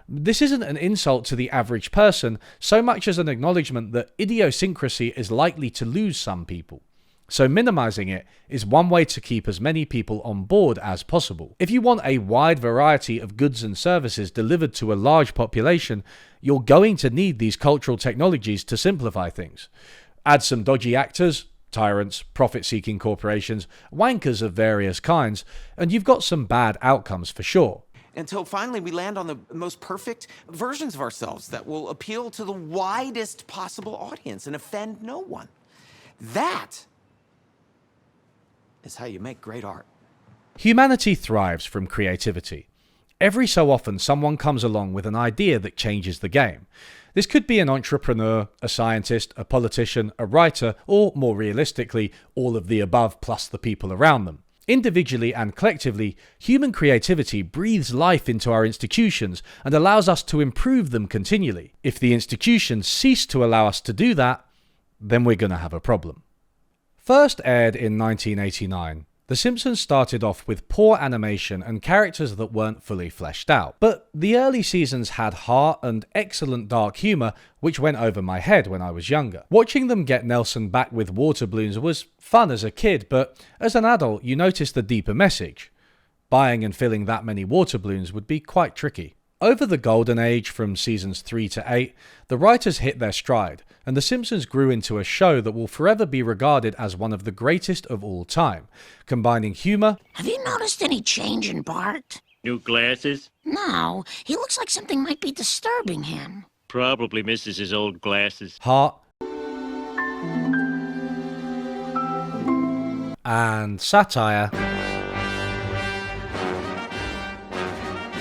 S1: This isn't an insult to the average person so much as an acknowledgement that idiosyncrasy is likely to lose some people. So minimizing it is one way to keep as many people on board as possible. If you want a wide variety of goods and services delivered to a large population, you're going to need these cultural technologies to simplify things. Add some dodgy actors, tyrants, profit-seeking corporations, wankers of various kinds, and you've got some bad outcomes for sure.
S4: Until finally we land on the most perfect versions of ourselves that will appeal to the widest possible audience and offend no one. That is how you make great art.
S1: Humanity thrives from creativity. Every so often someone comes along with an idea that changes the game. This could be an entrepreneur, a scientist, a politician, a writer, or more realistically, all of the above plus the people around them. Individually and collectively, human creativity breathes life into our institutions and allows us to improve them continually. If the institutions cease to allow us to do that, then we're going to have a problem. First aired in 1989, The Simpsons started off with poor animation and characters that weren't fully fleshed out. But the early seasons had heart and excellent dark humour, which went over my head when I was younger. Watching them get Nelson back with water balloons was fun as a kid, but as an adult you notice the deeper message. Buying and filling that many water balloons would be quite tricky. Over the golden age from seasons 3 to 8, the writers hit their stride, and The Simpsons grew into a show that will forever be regarded as one of the greatest of all time, combining humor.
S5: Have you noticed any change in Bart?
S25: New glasses?
S5: No, he looks like something might be disturbing him.
S25: Probably misses his old glasses.
S1: Heart, and satire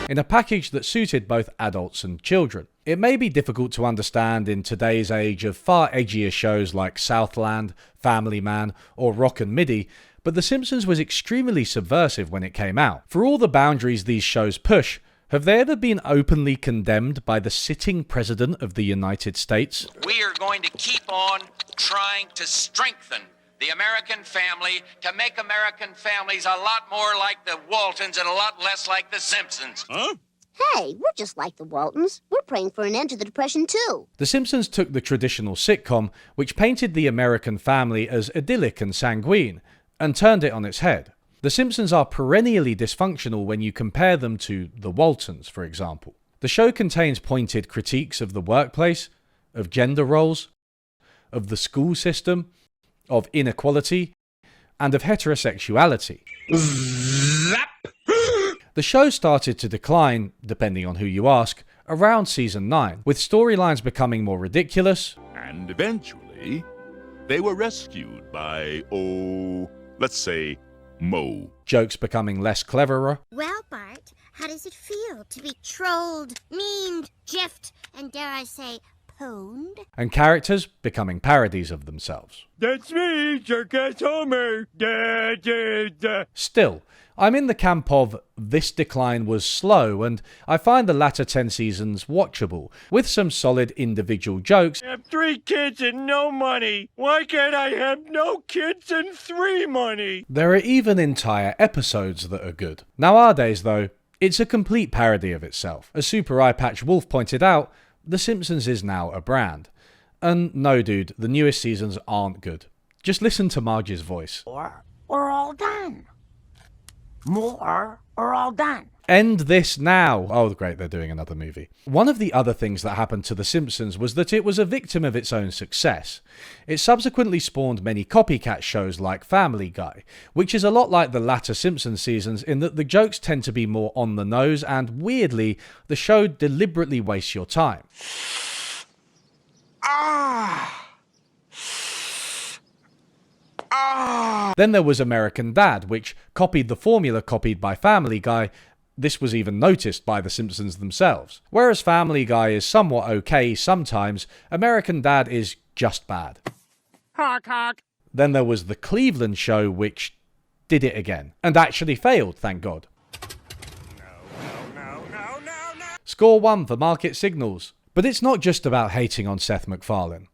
S1: in a package that suited both adults and children. It may be difficult to understand in today's age of far edgier shows like Southland, Family Man, or Rock and Midi, but The Simpsons was extremely subversive when it came out. For all the boundaries these shows push, have they ever been openly condemned by the sitting President of the United States?
S7: We are going to keep on trying to strengthen the American family to make American families a lot more like the Waltons and a lot less like the Simpsons.
S25: Huh?
S8: Hey, we're just like the Waltons. We're praying for an end to the Depression, too.
S1: The Simpsons took the traditional sitcom, which painted the American family as idyllic and sanguine, and turned it on its head. The Simpsons are perennially dysfunctional when you compare them to the Waltons, for example. The show contains pointed critiques of the workplace, of gender roles, of the school system, of inequality, and of heterosexuality. The show started to decline, depending on who you ask, around season 9, with storylines becoming more ridiculous.
S10: And eventually, they were rescued by, let's say, Mo.
S1: Jokes becoming less cleverer.
S8: Well, Bart, how does it feel to be trolled, memed, jiffed, and dare I say, pwned?
S1: And characters becoming parodies of themselves.
S25: That's me, Circus Homer.
S1: Still, I'm in the camp of this decline was slow, and I find the latter 10 seasons watchable, with some solid individual jokes.
S25: I have 3 kids and no money. Why can't I have no kids and 3 money?
S1: There are even entire episodes that are good. Nowadays, though, it's a complete parody of itself. As Super Eye Patch Wolf pointed out, The Simpsons is now a brand. And no, dude, the newest seasons aren't good. Just listen to Marge's voice.
S5: We're all done. More or all done.
S1: End this now. Oh, great, they're doing another movie. One of the other things that happened to The Simpsons was that it was a victim of its own success. It subsequently spawned many copycat shows like Family Guy, which is a lot like the latter Simpsons seasons in that the jokes tend to be more on the nose and, weirdly, the show deliberately wastes your time. Then there was American Dad, which copied the formula copied by Family Guy. This was even noticed by The Simpsons themselves. Whereas Family Guy is somewhat okay sometimes, American Dad is just bad.
S25: Honk, honk.
S1: Then there was The Cleveland Show, which did it again. And actually failed, thank God.
S25: No.
S1: Score 1 for Market Signals. But it's not just about hating on Seth MacFarlane.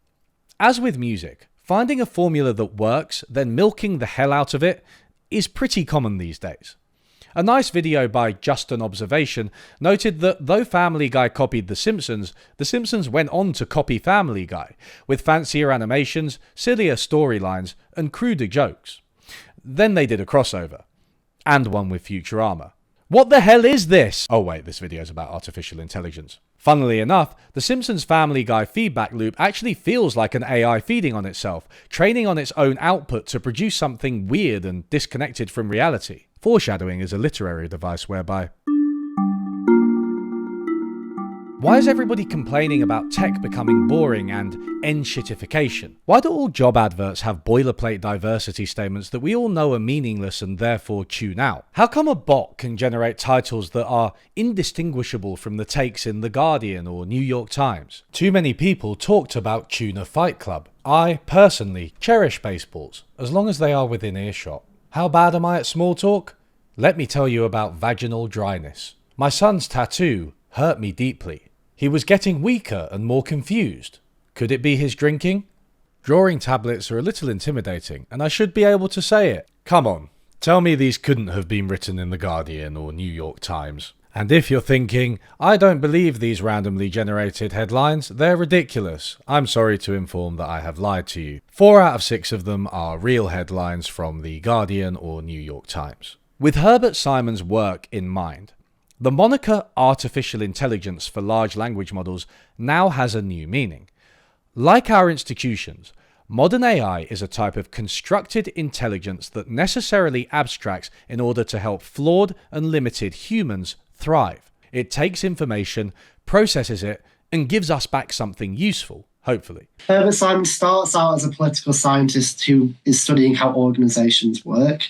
S1: As with music, finding a formula that works, then milking the hell out of it, is pretty common these days. A nice video by Just an Observation noted that though Family Guy copied The Simpsons went on to copy Family Guy, with fancier animations, sillier storylines, and cruder jokes. Then they did a crossover. And one with Futurama. What the hell is this? Oh wait, this video is about artificial intelligence. Funnily enough, The Simpsons Family Guy feedback loop actually feels like an AI feeding on itself, training on its own output to produce something weird and disconnected from reality. Foreshadowing is a literary device whereby... Why is everybody complaining about tech becoming boring and end-shitification? Why do all job adverts have boilerplate diversity statements that we all know are meaningless and therefore tune out? How come a bot can generate titles that are indistinguishable from the takes in The Guardian or New York Times? Too many people talked about Tuna Fight Club. I, personally, cherish baseballs, as long as they are within earshot. How bad am I at small talk? Let me tell you about vaginal dryness. My son's tattoo hurt me deeply. He was getting weaker and more confused. Could it be his drinking? Drawing tablets are a little intimidating, and I should be able to say it. Come on, tell me these couldn't have been written in The Guardian or New York Times. And if you're thinking, I don't believe these randomly generated headlines, they're ridiculous, I'm sorry to inform that I have lied to you. 4 out of 6 of them are real headlines from The Guardian or New York Times. With Herbert Simon's work in mind, the moniker artificial intelligence for large language models now has a new meaning. Like our institutions, modern AI is a type of constructed intelligence that necessarily abstracts in order to help flawed and limited humans thrive. It takes information, processes it, and gives us back something useful, hopefully.
S11: Herbert Simon starts out as a political scientist who is studying how organizations work.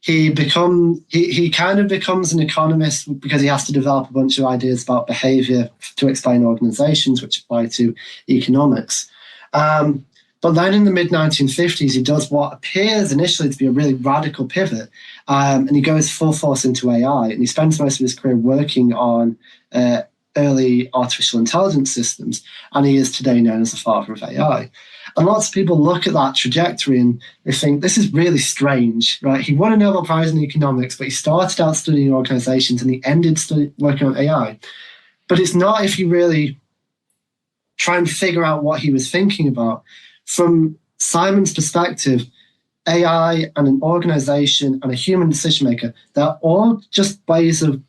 S11: He kind of becomes an economist because he has to develop a bunch of ideas about behavior to explain organizations, which apply to economics. But then in the mid-1950s, he does what appears initially to be a really radical pivot, and he goes full force into AI, and he spends most of his career working on early artificial intelligence systems, and he is today known as the father of AI. And lots of people look at that trajectory and they think, this is really strange, right? He won a Nobel Prize in economics, but he started out studying organizations and he ended working on AI. But it's not if you really try and figure out what he was thinking about. From Simon's perspective, AI and an organization and a human decision maker, they're all just ways of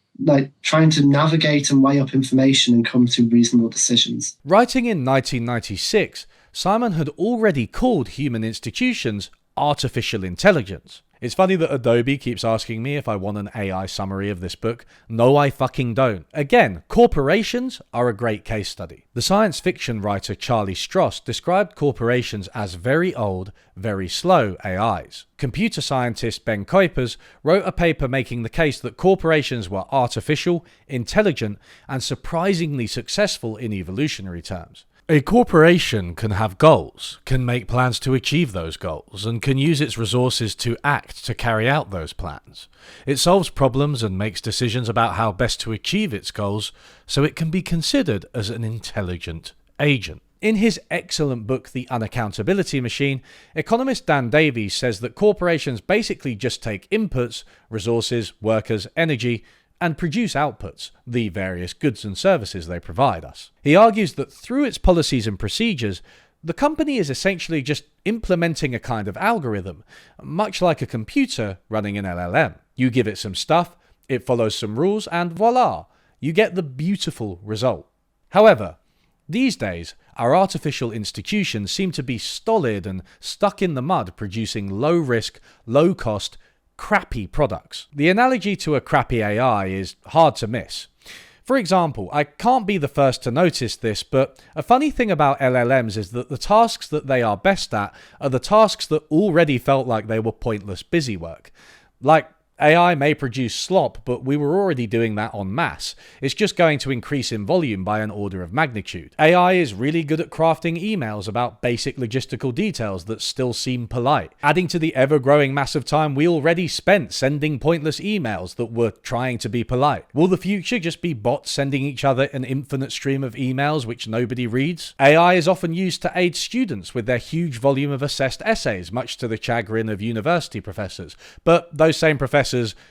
S11: trying to navigate and weigh up information and come to reasonable decisions.
S1: Writing in 1996, Simon had already called human institutions artificial intelligence. It's funny that Adobe keeps asking me if I want an AI summary of this book. No, I fucking don't. Again, corporations are a great case study. The science fiction writer Charlie Stross described corporations as very old, very slow AIs. Computer scientist Ben Kuipers wrote a paper making the case that corporations were artificial, intelligent, and surprisingly successful in evolutionary terms. A corporation can have goals, can make plans to achieve those goals, and can use its resources to act to carry out those plans. It solves problems and makes decisions about how best to achieve its goals, so it can be considered as an intelligent agent. In his excellent book, The Unaccountability Machine, economist Dan Davies says that corporations basically just take inputs, resources, workers, energy, and produce outputs, the various goods and services they provide us. He argues that through its policies and procedures, the company is essentially just implementing a kind of algorithm, much like a computer running an LLM. You give it some stuff, it follows some rules, and voila, you get the beautiful result. However, these days, our artificial institutions seem to be stolid and stuck in the mud, producing low-risk, low-cost, crappy products. The analogy to a crappy AI is hard to miss. For example, I can't be the first to notice this, but a funny thing about LLMs is that the tasks that they are best at are the tasks that already felt like they were pointless busy work. Like, AI may produce slop, but we were already doing that en masse. It's just going to increase in volume by an order of magnitude. AI is really good at crafting emails about basic logistical details that still seem polite, adding to the ever-growing mass of time we already spent sending pointless emails that were trying to be polite. Will the future just be bots sending each other an infinite stream of emails which nobody reads? AI is often used to aid students with their huge volume of assessed essays, much to the chagrin of university professors, but those same professors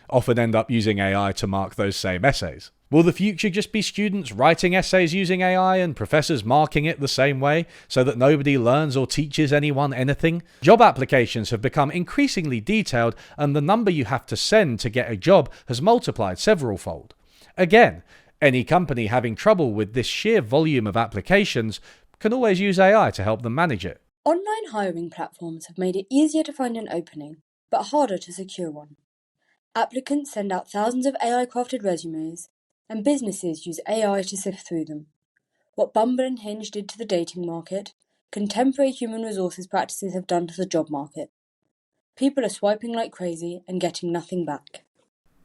S1: often end up using AI to mark those same essays. Will the future just be students writing essays using AI and professors marking it the same way so that nobody learns or teaches anyone anything? Job applications have become increasingly detailed, and the number you have to send to get a job has multiplied several-fold. Again, any company having trouble with this sheer volume of applications can always use AI to help them manage it.
S3: Online hiring platforms have made it easier to find an opening, but harder to secure one. Applicants send out thousands of AI-crafted resumes, and businesses use AI to sift through them. What Bumble and Hinge did to the dating market, contemporary human resources practices have done to the job market. People are swiping like crazy and getting nothing back.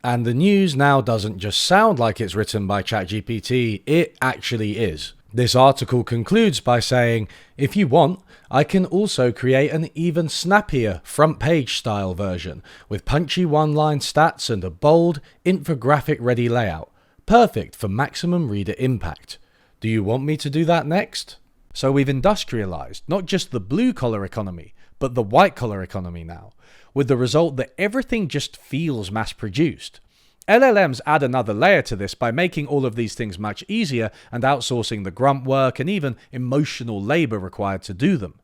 S1: And the news now doesn't just sound like it's written by ChatGPT, it actually is. This article concludes by saying, if you want, I can also create an even snappier front-page style version with punchy one-line stats and a bold, infographic-ready layout, perfect for maximum reader impact. Do you want me to do that next? So we've industrialized not just the blue-collar economy, but the white-collar economy now, with the result that everything just feels mass-produced. LLMs add another layer to this by making all of these things much easier and outsourcing the grunt work and even emotional labor required to do them.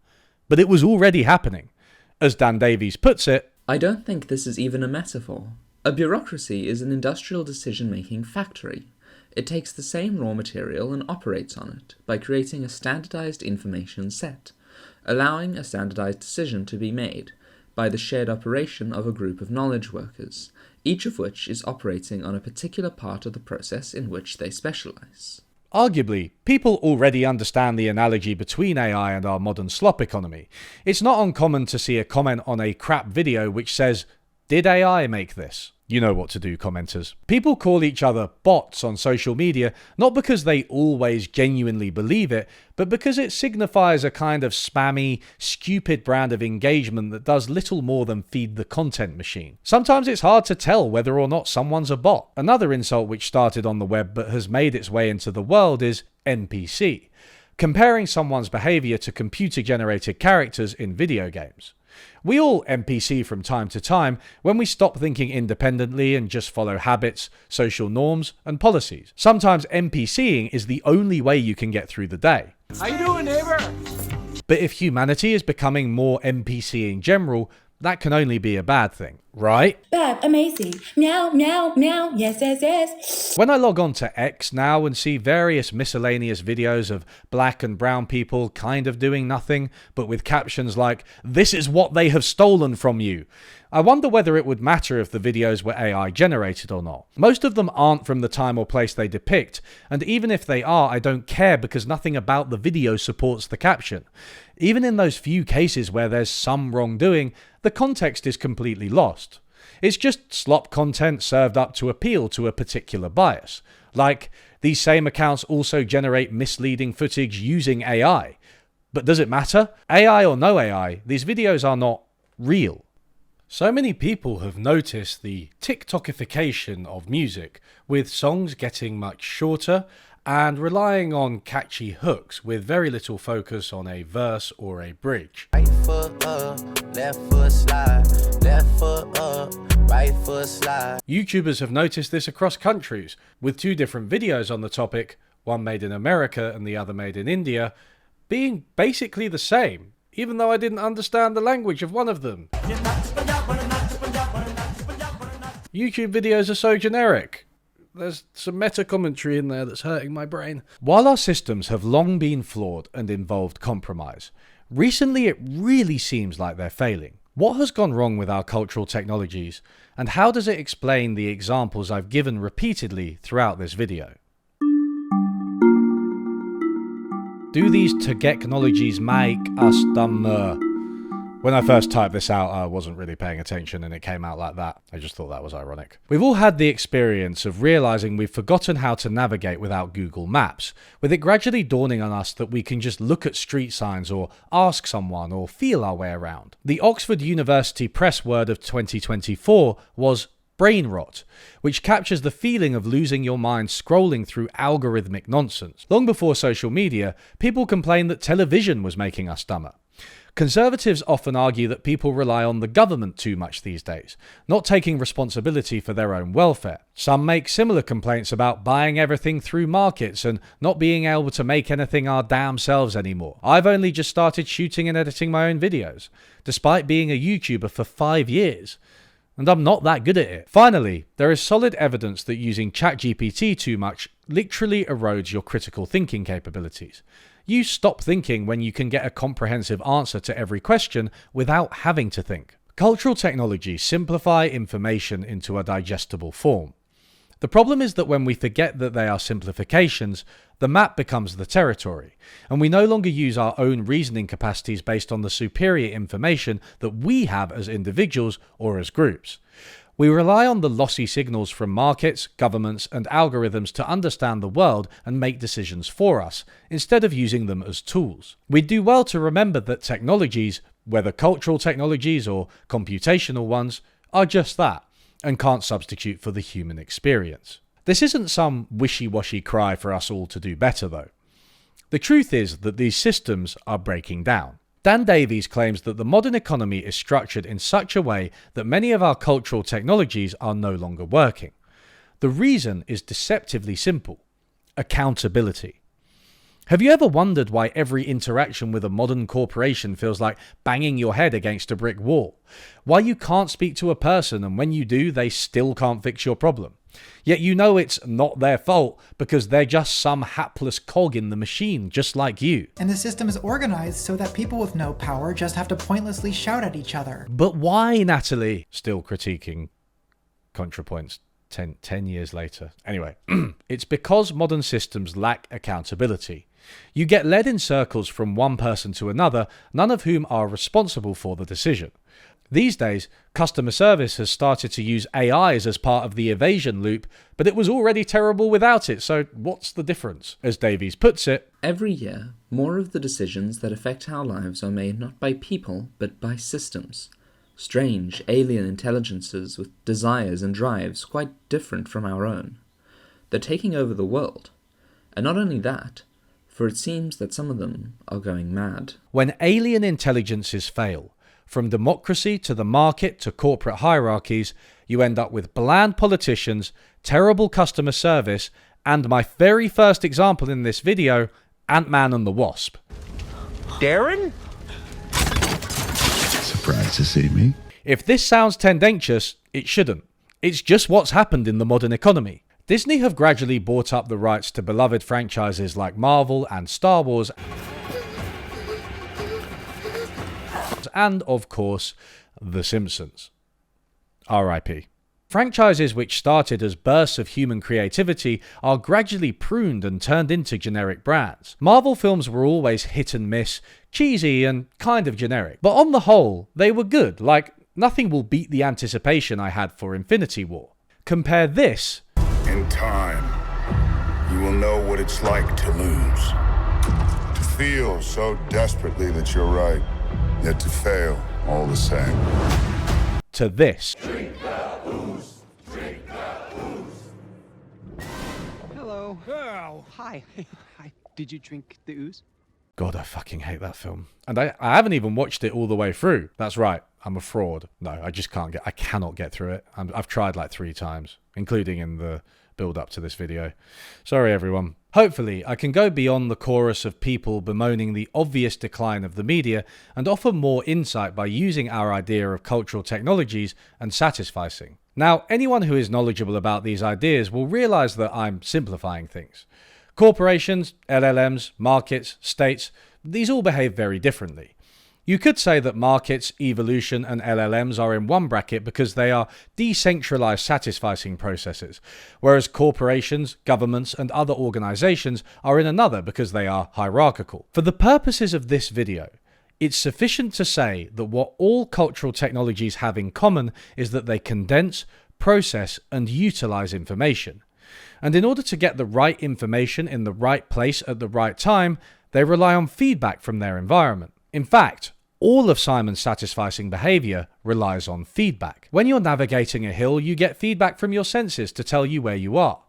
S1: But it was already happening. As Dan Davies puts it,
S12: I don't think this is even a metaphor. A bureaucracy is an industrial decision-making factory. It takes the same raw material and operates on it by creating a standardized information set, allowing a standardized decision to be made by the shared operation of a group of knowledge workers, each of which is operating on a particular part of the process in which they specialize.
S1: Arguably, people already understand the analogy between AI and our modern slop economy. It's not uncommon to see a comment on a crap video which says, "Did AI make this?" You know what to do, commenters. People call each other bots on social media, not because they always genuinely believe it, but because it signifies a kind of spammy, stupid brand of engagement that does little more than feed the content machine. Sometimes it's hard to tell whether or not someone's a bot. Another insult which started on the web but has made its way into the world is NPC, comparing someone's behavior to computer-generated characters in video games. We all NPC from time to time when we stop thinking independently and just follow habits, social norms, and policies. Sometimes NPCing is the only way you can get through the day.
S5: How you doing, neighbor?
S1: But if humanity is becoming more NPC in general, that can only be a bad thing, right?
S14: Bad, amazing. Meow, meow, meow. Yes, yes, yes.
S1: When I log on to X now and see various miscellaneous videos of black and brown people kind of doing nothing, but with captions like, "This is what they have stolen from you," I wonder whether it would matter if the videos were AI generated or not. Most of them aren't from the time or place they depict, and even if they are, I don't care because nothing about the video supports the caption. Even in those few cases where there's some wrongdoing, the context is completely lost. It's just slop content served up to appeal to a particular bias. Like, these same accounts also generate misleading footage using AI. But does it matter? AI or no AI, these videos are not real. So many people have noticed the TikTokification of music, with songs getting much shorter and relying on catchy hooks with very little focus on a verse or a bridge.
S15: Right foot up, left foot slide, left foot up, right foot slide.
S1: YouTubers have noticed this across countries, with two different videos on the topic, one made in America and the other made in India, being basically the same, even though I didn't understand the language of one of them. YouTube videos are so generic. There's some meta commentary in there that's hurting my brain. While our systems have long been flawed and involved compromise, recently it really seems like they're failing. What has gone wrong with our cultural technologies, and how does it explain the examples I've given repeatedly throughout this video? Do these technologies make us dumber? When I first typed this out, I wasn't really paying attention and it came out like that. I just thought that was ironic. We've all had the experience of realizing we've forgotten how to navigate without Google Maps, with it gradually dawning on us that we can just look at street signs or ask someone or feel our way around. The Oxford University Press word of 2024 was brain rot, which captures the feeling of losing your mind scrolling through algorithmic nonsense. Long before social media, people complained that television was making us dumber. Conservatives often argue that people rely on the government too much these days, not taking responsibility for their own welfare. Some make similar complaints about buying everything through markets and not being able to make anything our damn selves anymore. I've only just started shooting and editing my own videos, despite being a YouTuber for 5 years. And I'm not that good at it. Finally, there is solid evidence that using ChatGPT too much literally erodes your critical thinking capabilities. You stop thinking when you can get a comprehensive answer to every question without having to think. Cultural technologies simplify information into a digestible form. The problem is that when we forget that they are simplifications, the map becomes the territory, and we no longer use our own reasoning capacities based on the superior information that we have as individuals or as groups. We rely on the lossy signals from markets, governments, and algorithms to understand the world and make decisions for us, instead of using them as tools. We do well to remember that technologies, whether cultural technologies or computational ones, are just that, and can't substitute for the human experience. This isn't some wishy-washy cry for us all to do better, though. The truth is that these systems are breaking down. Dan Davies claims that the modern economy is structured in such a way that many of our cultural technologies are no longer working. The reason is deceptively simple: accountability. Have you ever wondered why every interaction with a modern corporation feels like banging your head against a brick wall? Why you can't speak to a person and when you do, they still can't fix your problem? Yet you know it's not their fault because they're just some hapless cog in the machine, just like you.
S9: And the system is organized so that people with no power just have to pointlessly shout at each other.
S1: But why, Natalie? Still critiquing ContraPoints 10 years later. Anyway, it's because modern systems lack accountability. You get led in circles from one person to another, none of whom are responsible for the decision. These days, customer service has started to use AIs as part of the evasion loop, but it was already terrible without it, so what's the difference? As Davies puts it,
S12: every year, more of the decisions that affect our lives are made not by people, but by systems. Strange, alien intelligences with desires and drives quite different from our own. They're taking over the world. And not only that, for it seems that some of them are going mad.
S1: When alien intelligences fail, from democracy to the market to corporate hierarchies, you end up with bland politicians, terrible customer service, and my very first example in this video, Ant-Man and the Wasp.
S16: Darren?
S10: Surprised to see me?
S1: If this sounds tendentious, it shouldn't. It's just what's happened in the modern economy. Disney have gradually bought up the rights to beloved franchises like Marvel and Star Wars, and, of course, The Simpsons. R.I.P. Franchises which started as bursts of human creativity are gradually pruned and turned into generic brands. Marvel films were always hit and miss, cheesy and kind of generic. But on the whole, they were good, like nothing will beat the anticipation I had for Infinity War. Compare this.
S17: In time, you will know what it's like to lose. To feel so desperately that you're right, yet to fail all the same.
S1: To this.
S17: Drink that booze. Drink that booze.
S18: Hello. Oh, hi. Hi. Did you drink the ooze?
S1: God, I fucking hate that film. And I haven't even watched it all the way through. That's right. I'm a fraud. No, I cannot get through it. I've tried like 3 times, including in the build up to this video. Sorry, everyone. Hopefully, I can go beyond the chorus of people bemoaning the obvious decline of the media and offer more insight by using our idea of cultural technologies and satisficing. Now, anyone who is knowledgeable about these ideas will realize that I'm simplifying things. Corporations, LLMs, markets, states, these all behave very differently. You could say that markets, evolution, and LLMs are in one bracket because they are decentralized satisficing processes, whereas corporations, governments, and other organizations are in another because they are hierarchical. For the purposes of this video, it's sufficient to say that what all cultural technologies have in common is that they condense, process, and utilize information. And in order to get the right information in the right place at the right time, they rely on feedback from their environment. In fact, all of Simon's satisficing behavior relies on feedback. When you're navigating a hill, you get feedback from your senses to tell you where you are.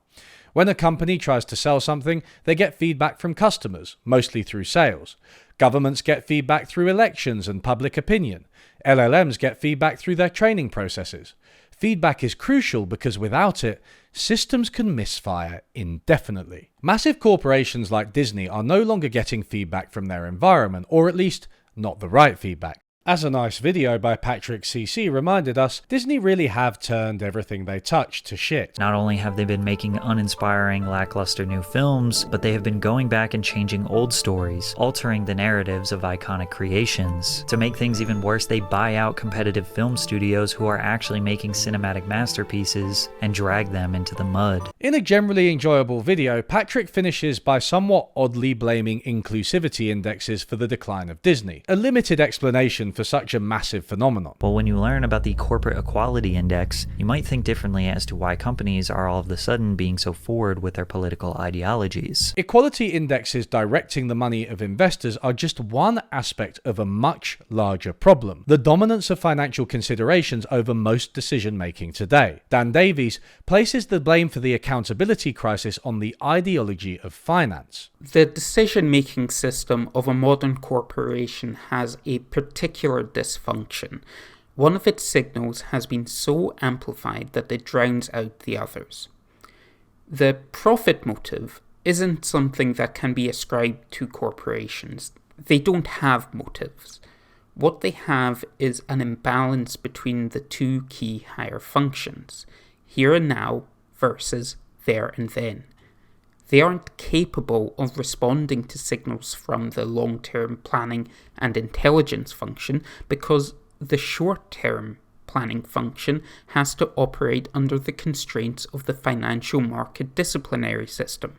S1: When a company tries to sell something, they get feedback from customers, mostly through sales. Governments get feedback through elections and public opinion. LLMs get feedback through their training processes. Feedback is crucial because without it, systems can misfire indefinitely. Massive corporations like Disney are no longer getting feedback from their environment, or at least not the right feedback. As a nice video by Patrick CC reminded us, Disney really have turned everything they touch to shit.
S19: Not only have they been making uninspiring, lackluster new films, but they have been going back and changing old stories, altering the narratives of iconic creations. To make things even worse, they buy out competitive film studios who are actually making cinematic masterpieces and drag them into the mud.
S1: In a generally enjoyable video, Patrick finishes by somewhat oddly blaming inclusivity indexes for the decline of Disney. A limited explanation for such a massive phenomenon.
S19: But when you learn about the Corporate Equality Index, you might think differently as to why companies are all of a sudden being so forward with their political ideologies.
S1: Equality indexes directing the money of investors are just one aspect of a much larger problem: the dominance of financial considerations over most decision making today. Dan Davies places the blame for the accountability crisis on the ideology of finance.
S26: The decision-making system of a modern corporation has a particular dysfunction. One of its signals has been so amplified that it drowns out the others. The profit motive isn't something that can be ascribed to corporations. They don't have motives. What they have is an imbalance between the two key higher functions: here and now versus there and then. They aren't capable of responding to signals from the long-term planning and intelligence function because the short-term planning function has to operate under the constraints of the financial market disciplinary system.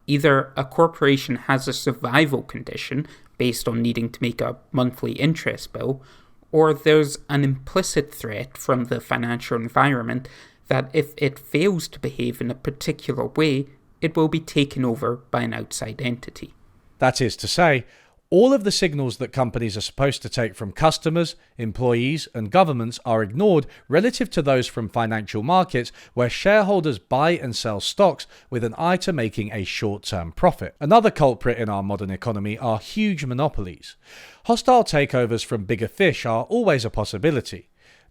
S26: Either a corporation has a survival condition based on needing to make a monthly interest bill, or there's an implicit threat from the financial environment that if it fails to behave in a particular way, it will be taken over by an outside entity.
S1: That is to say, all of the signals that companies are supposed to take from customers, employees, and governments are ignored relative to those from financial markets where shareholders buy and sell stocks with an eye to making a short-term profit. Another culprit in our modern economy are huge monopolies. Hostile takeovers from bigger fish are always a possibility.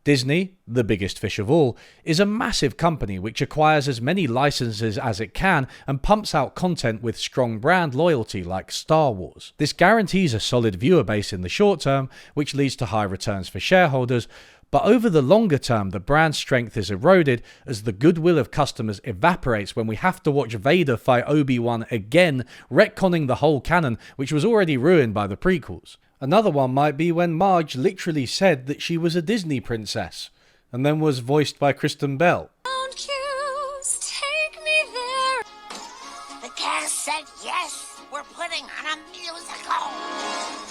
S1: Disney, the biggest fish of all, is a massive company which acquires as many licenses as it can and pumps out content with strong brand loyalty like Star Wars. This guarantees a solid viewer base in the short term, which leads to high returns for shareholders, but over the longer term the brand strength is eroded as the goodwill of customers evaporates when we have to watch Vader fight Obi-Wan again, retconning the whole canon which was already ruined by the prequels. Another one might be when Marge literally said that she was a Disney princess, and then was voiced by Kristen Bell.
S8: Don't choose, take me there. The cast said yes. We're putting on a musical.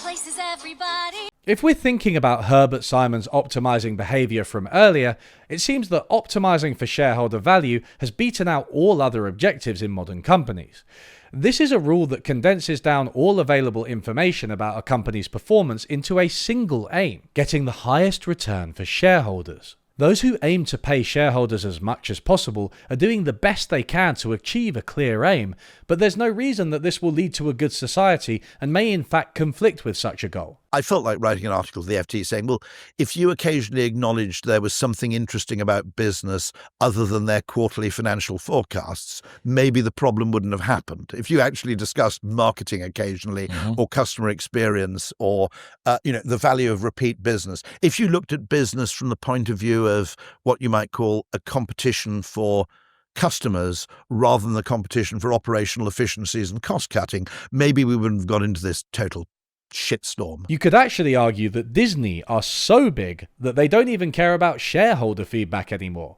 S8: Places everybody.
S1: If we're thinking about Herbert Simon's optimizing behavior from earlier, it seems that optimizing for shareholder value has beaten out all other objectives in modern companies. This is a rule that condenses down all available information about a company's performance into a single aim, getting the highest return for shareholders. Those who aim to pay shareholders as much as possible are doing the best they can to achieve a clear aim, but there's no reason that this will lead to a good society and may in fact conflict with such a goal.
S2: I felt like writing an article to the FT saying, well, if you occasionally acknowledged there was something interesting about business other than their quarterly financial forecasts, maybe the problem wouldn't have happened. If you actually discussed marketing occasionally or customer experience or, the value of repeat business, if you looked at business from the point of view of what you might call a competition for customers rather than the competition for operational efficiencies and cost cutting, maybe we wouldn't have got into this total shitstorm.
S1: You could actually argue that Disney are so big that they don't even care about shareholder feedback anymore.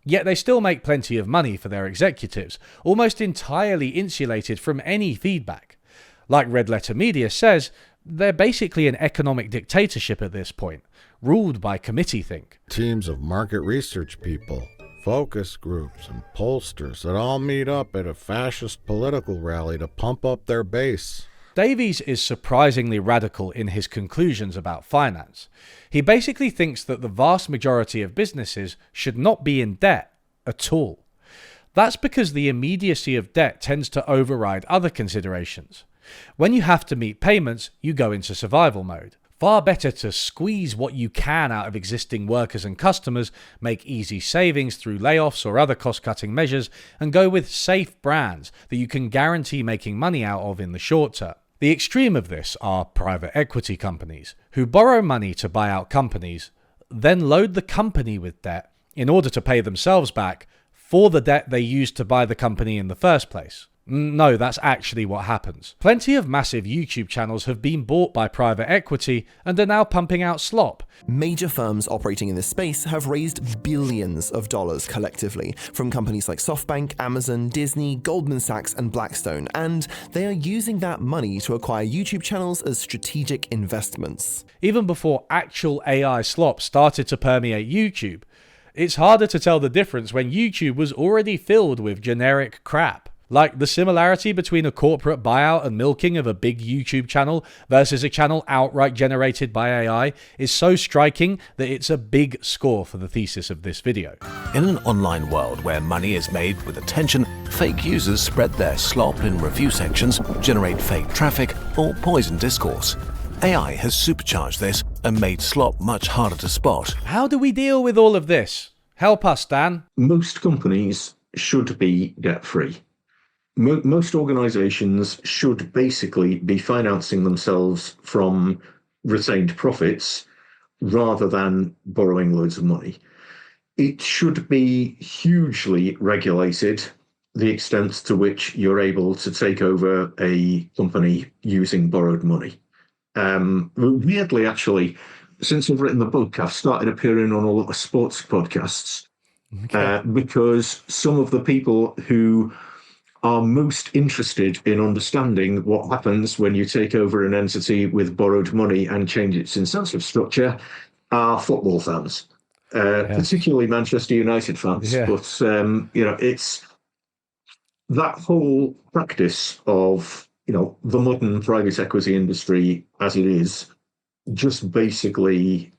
S1: Yet they still make plenty of money for their executives, almost entirely insulated from any feedback. Like Red Letter Media says, they're basically an economic dictatorship at this point, ruled by committee think.
S6: Teams of market research people, focus groups, and pollsters that all meet up at a fascist political rally to pump up their base.
S1: Davies is surprisingly radical in his conclusions about finance. He basically thinks that the vast majority of businesses should not be in debt at all. That's because the immediacy of debt tends to override other considerations. When you have to meet payments, you go into survival mode. Far better to squeeze what you can out of existing workers and customers, make easy savings through layoffs or other cost-cutting measures, and go with safe brands that you can guarantee making money out of in the short term. The extreme of this are private equity companies, who borrow money to buy out companies, then load the company with debt in order to pay themselves back for the debt they used to buy the company in the first place. No, that's actually what happens. Plenty of massive YouTube channels have been bought by private equity and are now pumping out slop.
S20: Major firms operating in this space have raised billions of dollars collectively from companies like SoftBank, Amazon, Disney, Goldman Sachs, and Blackstone, and they are using that money to acquire YouTube channels as strategic investments.
S1: Even before actual AI slop started to permeate YouTube, it's harder to tell the difference when YouTube was already filled with generic crap. Like the similarity between a corporate buyout and milking of a big YouTube channel versus a channel outright generated by AI is so striking that it's a big score for the thesis of this video.
S21: In an online world where money is made with attention, fake users spread their slop in review sections, generate fake traffic, or poison discourse. AI has supercharged this and made slop much harder to spot.
S1: How do we deal with all of this? Help us, Dan.
S22: Most companies should be debt-free. Most organizations should basically be financing themselves from retained profits rather than borrowing loads of money. it should be hugely regulated, the extent to which you're able to take over a company using borrowed money. Weirdly, actually, since I've written the book, I've started appearing on a lot of sports podcasts because some of the people who are most interested in understanding what happens when you take over an entity with borrowed money and change its incentive structure are football fans, particularly Manchester United fans.
S1: Yeah.
S22: But, it's that whole practice of, the modern private equity industry as it is, just basically,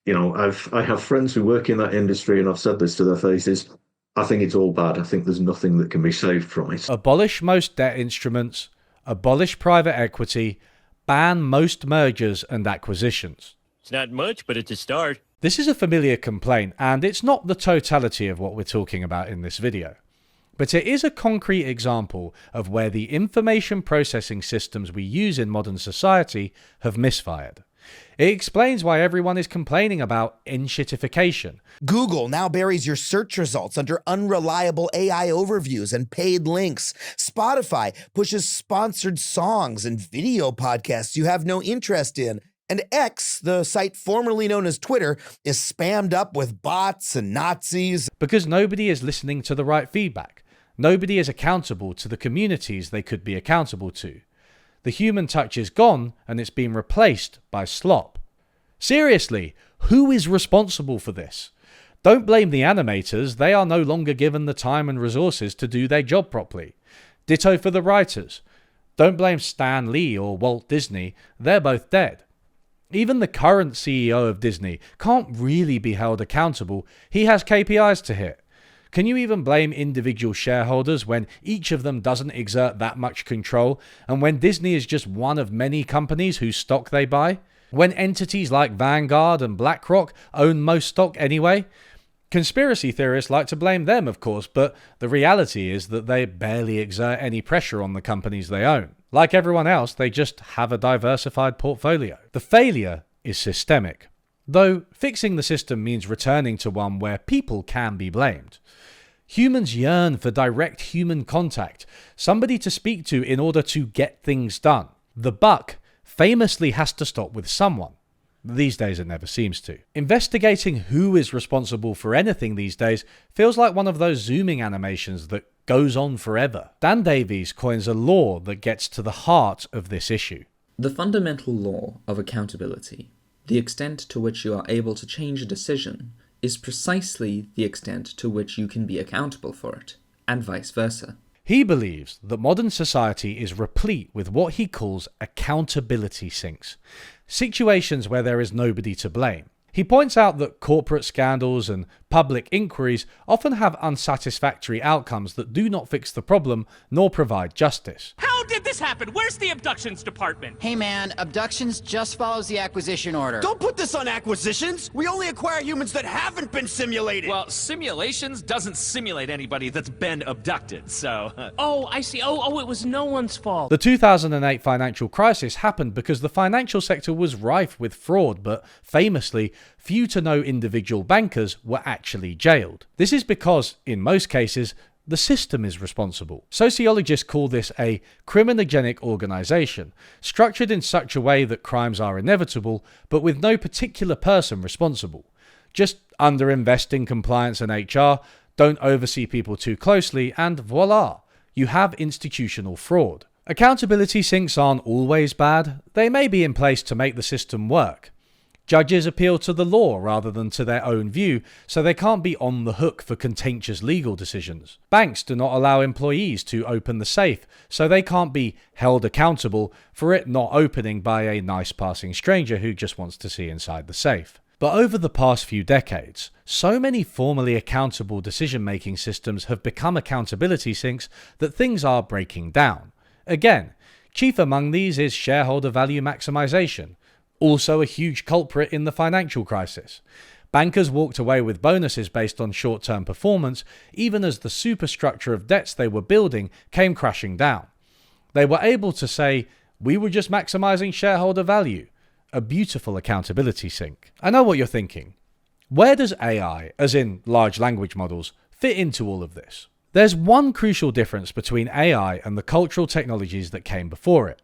S22: I have friends who work in that industry, and I've said this to their faces. I think it's all bad. I think there's nothing that can be saved from it.
S1: Abolish most debt instruments, abolish private equity, ban most mergers and acquisitions.
S4: It's not much, but it's a start.
S1: This is a familiar complaint, and it's not the totality of what we're talking about in this video. But it is a concrete example of where the information processing systems we use in modern society have misfired. It explains why everyone is complaining about enshittification.
S7: Google now buries your search results under unreliable AI overviews and paid links. Spotify pushes sponsored songs and video podcasts you have no interest in. And X, the site formerly known as Twitter, is spammed up with bots and Nazis.
S1: Because nobody is listening to the right feedback. Nobody is accountable to the communities they could be accountable to. The human touch is gone, and it's been replaced by slop. Seriously, who is responsible for this? Don't blame the animators, they are no longer given the time and resources to do their job properly. Ditto for the writers. Don't blame Stan Lee or Walt Disney, they're both dead. Even the current CEO of Disney can't really be held accountable, he has KPIs to hit. Can you even blame individual shareholders when each of them doesn't exert that much control, and when Disney is just one of many companies whose stock they buy? When entities like Vanguard and BlackRock own most stock anyway? Conspiracy theorists like to blame them, of course, but the reality is that they barely exert any pressure on the companies they own. Like everyone else, they just have a diversified portfolio. The failure is systemic, though fixing the system means returning to one where people can be blamed. Humans yearn for direct human contact, somebody to speak to in order to get things done. The buck famously has to stop with someone. These days it never seems to. Investigating who is responsible for anything these days feels like one of those zooming animations that goes on forever. Dan Davies coins a law that gets to the heart of this issue.
S12: The fundamental law of accountability, the extent to which you are able to change a decision, is precisely the extent to which you can be accountable for it, and vice versa.
S1: He believes that modern society is replete with what he calls accountability sinks, situations where there is nobody to blame. He points out that corporate scandals and public inquiries often have unsatisfactory outcomes that do not fix the problem nor provide justice.
S13: How did this happen? Where's the abductions department?
S23: Hey man, abductions just follows the acquisition order.
S24: Don't put this on acquisitions! We only acquire humans that haven't been simulated!
S13: Well, simulations doesn't simulate anybody that's been abducted, so... Oh, I see. Oh, it was no one's fault.
S1: The 2008 financial crisis happened because the financial sector was rife with fraud, but famously, few to no individual bankers were actually jailed. This is because, in most cases, the system is responsible. Sociologists call this a criminogenic organization, structured in such a way that crimes are inevitable, but with no particular person responsible. Just underinvest in compliance and HR, don't oversee people too closely, and voila, you have institutional fraud. Accountability sinks aren't always bad. They may be in place to make the system work. Judges appeal to the law rather than to their own view, so they can't be on the hook for contentious legal decisions. Banks do not allow employees to open the safe, so they can't be held accountable for it not opening by a nice passing stranger who just wants to see inside the safe. But over the past few decades, so many formally accountable decision-making systems have become accountability sinks that things are breaking down. Again, chief among these is shareholder value maximization, also a huge culprit in the financial crisis. Bankers walked away with bonuses based on short-term performance, even as the superstructure of debts they were building came crashing down. They were able to say, "We were just maximizing shareholder value." A beautiful accountability sink. I know what you're thinking. Where does AI, as in large language models, fit into all of this? There's one crucial difference between AI and the cultural technologies that came before it.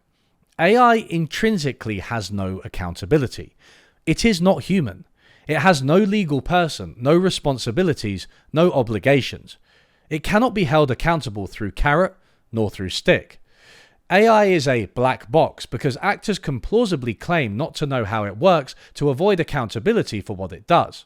S1: AI intrinsically has no accountability. It is not human. It has no legal person, no responsibilities, no obligations. It cannot be held accountable through carrot nor through stick. AI is a black box because actors can plausibly claim not to know how it works to avoid accountability for what it does.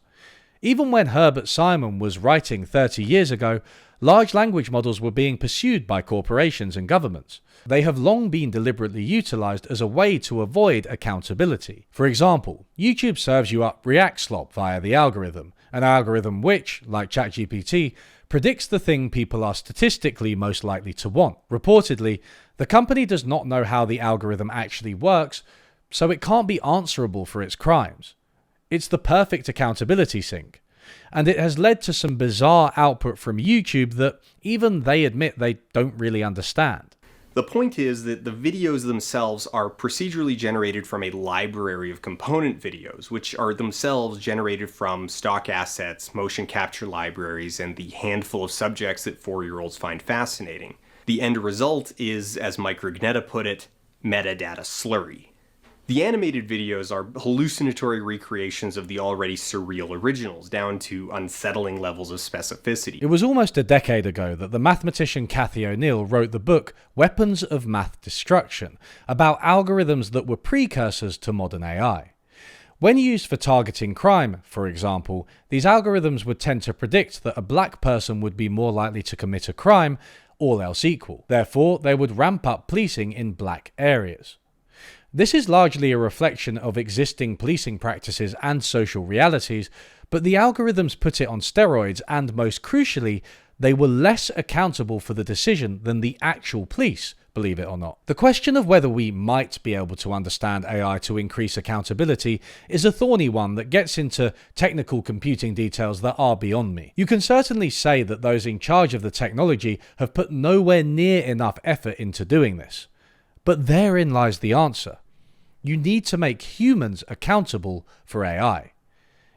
S1: Even when Herbert Simon was writing 30 years ago, large language models were being pursued by corporations and governments. They have long been deliberately utilized as a way to avoid accountability. For example, YouTube serves you up React slop via the algorithm, an algorithm which, like ChatGPT, predicts the thing people are statistically most likely to want. Reportedly, the company does not know how the algorithm actually works, so it can't be answerable for its crimes. It's the perfect accountability sink, and it has led to some bizarre output from YouTube that even they admit they don't really understand.
S3: The point is that the videos themselves are procedurally generated from a library of component videos, which are themselves generated from stock assets, motion capture libraries, and the handful of subjects that 4-year-olds find fascinating. The end result is, as Mike Rugnetta put it, metadata slurry. The animated videos are hallucinatory recreations of the already surreal originals, down to unsettling levels of specificity.
S1: It was almost a decade ago that the mathematician Cathy O'Neil wrote the book Weapons of Math Destruction, about algorithms that were precursors to modern AI. When used for targeting crime, for example, these algorithms would tend to predict that a black person would be more likely to commit a crime, all else equal. Therefore, they would ramp up policing in black areas. This is largely a reflection of existing policing practices and social realities, but the algorithms put it on steroids, and most crucially, they were less accountable for the decision than the actual police, believe it or not. The question of whether we might be able to understand AI to increase accountability is a thorny one that gets into technical computing details that are beyond me. You can certainly say that those in charge of the technology have put nowhere near enough effort into doing this. But therein lies the answer. You need to make humans accountable for AI.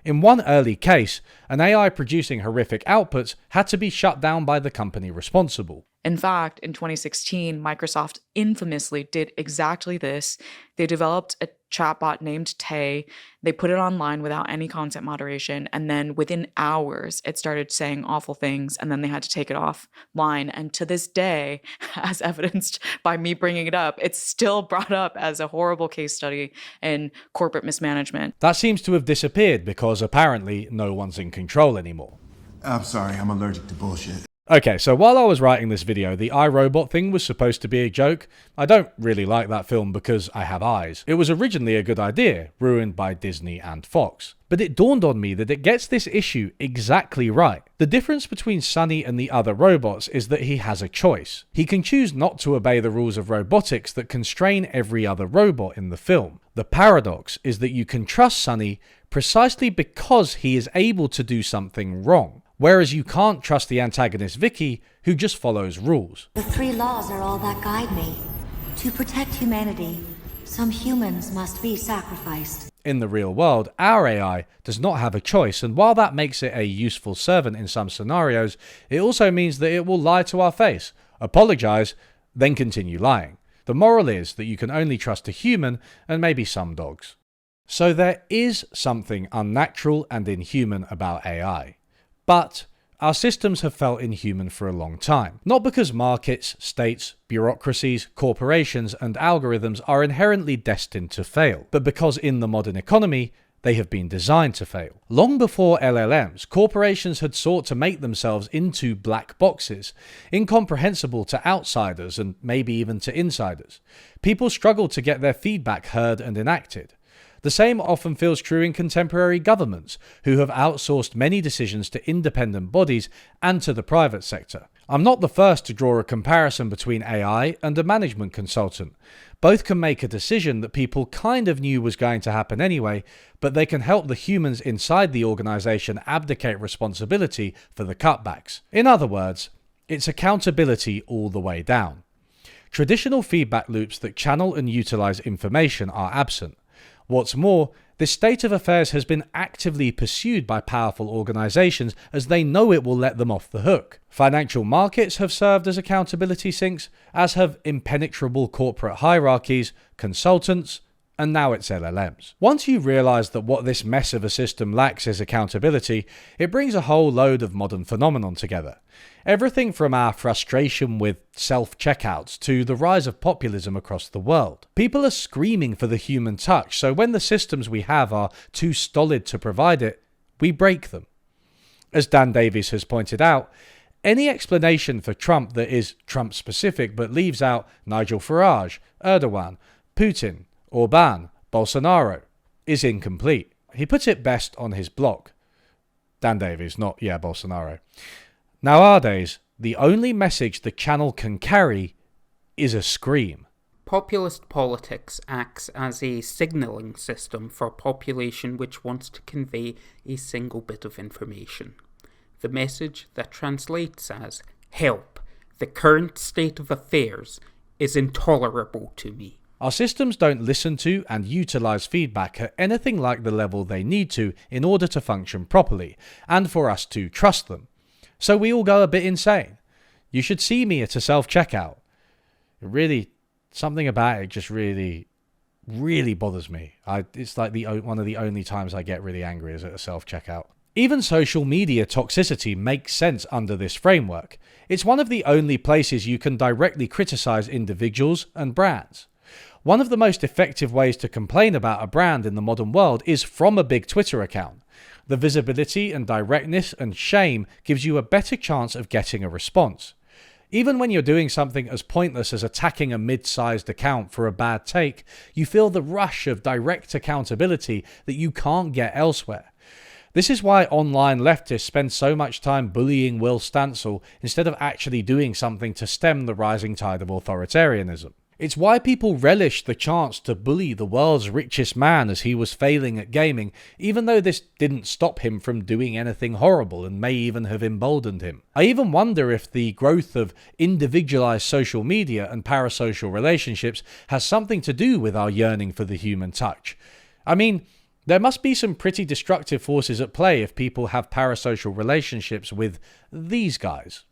S1: In one early case, an AI producing horrific outputs had to be shut down by the company responsible.
S5: In fact, in 2016, Microsoft infamously did exactly this. They developed a chatbot named Tay. They put it online without any content moderation, and then within hours, it started saying awful things, and then they had to take it offline. And to this day, as evidenced by me bringing it up, it's still brought up as a horrible case study in corporate mismanagement.
S1: That seems to have disappeared because apparently no one's in control anymore.
S11: I'm sorry, I'm allergic to bullshit.
S1: Okay, so while I was writing this video, the iRobot thing was supposed to be a joke. I don't really like that film because I have eyes. It was originally a good idea, ruined by Disney and Fox. But it dawned on me that it gets this issue exactly right. The difference between Sonny and the other robots is that he has a choice. He can choose not to obey the rules of robotics that constrain every other robot in the film. The paradox is that you can trust Sonny precisely because he is able to do something wrong. Whereas you can't trust the antagonist Vicky, who just follows rules.
S8: The 3 laws are all that guide me. To protect humanity, some humans must be sacrificed.
S1: In the real world, our AI does not have a choice, and while that makes it a useful servant in some scenarios, it also means that it will lie to our face, apologize, then continue lying. The moral is that you can only trust a human and maybe some dogs. So there is something unnatural and inhuman about AI. But our systems have felt inhuman for a long time. Not because markets, states, bureaucracies, corporations, and algorithms are inherently destined to fail, but because in the modern economy, they have been designed to fail. Long before LLMs, corporations had sought to make themselves into black boxes, incomprehensible to outsiders and maybe even to insiders. People struggled to get their feedback heard and enacted. The same often feels true in contemporary governments, who have outsourced many decisions to independent bodies and to the private sector. I'm not the first to draw a comparison between AI and a management consultant. Both can make a decision that people kind of knew was going to happen anyway, but they can help the humans inside the organization abdicate responsibility for the cutbacks. In other words, it's accountability all the way down. Traditional feedback loops that channel and utilize information are absent. What's more, this state of affairs has been actively pursued by powerful organizations as they know it will let them off the hook. Financial markets have served as accountability sinks, as have impenetrable corporate hierarchies, consultants, and now it's LLMs. Once you realize that what this mess of a system lacks is accountability, it brings a whole load of modern phenomenon together. Everything from our frustration with self-checkouts to the rise of populism across the world. People are screaming for the human touch, so when the systems we have are too stolid to provide it, we break them. As Dan Davies has pointed out, any explanation for Trump that is Trump-specific but leaves out Nigel Farage, Erdogan, Putin, Orban, Bolsonaro is incomplete. He puts it best on his blog. Dan Davies, not Bolsonaro. Nowadays, the only message the channel can carry is a scream.
S26: Populist politics acts as a signalling system for a population which wants to convey a single bit of information. The message that translates as, "Help, the current state of affairs is intolerable to me."
S1: Our systems don't listen to and utilize feedback at anything like the level they need to in order to function properly, and for us to trust them. So we all go a bit insane. You should see me at a self-checkout. Something about it just really bothers me. It's like one of the only times I get really angry is at a self-checkout. Even social media toxicity makes sense under this framework. It's one of the only places you can directly criticize individuals and brands. One of the most effective ways to complain about a brand in the modern world is from a big Twitter account. The visibility and directness and shame gives you a better chance of getting a response. Even when you're doing something as pointless as attacking a mid-sized account for a bad take, you feel the rush of direct accountability that you can't get elsewhere. This is why online leftists spend so much time bullying Will Stancil instead of actually doing something to stem the rising tide of authoritarianism. It's why people relish the chance to bully the world's richest man as he was failing at gaming, even though this didn't stop him from doing anything horrible and may even have emboldened him. I even wonder if the growth of individualized social media and parasocial relationships has something to do with our yearning for the human touch. I mean, there must be some pretty destructive forces at play if people have parasocial relationships with these guys.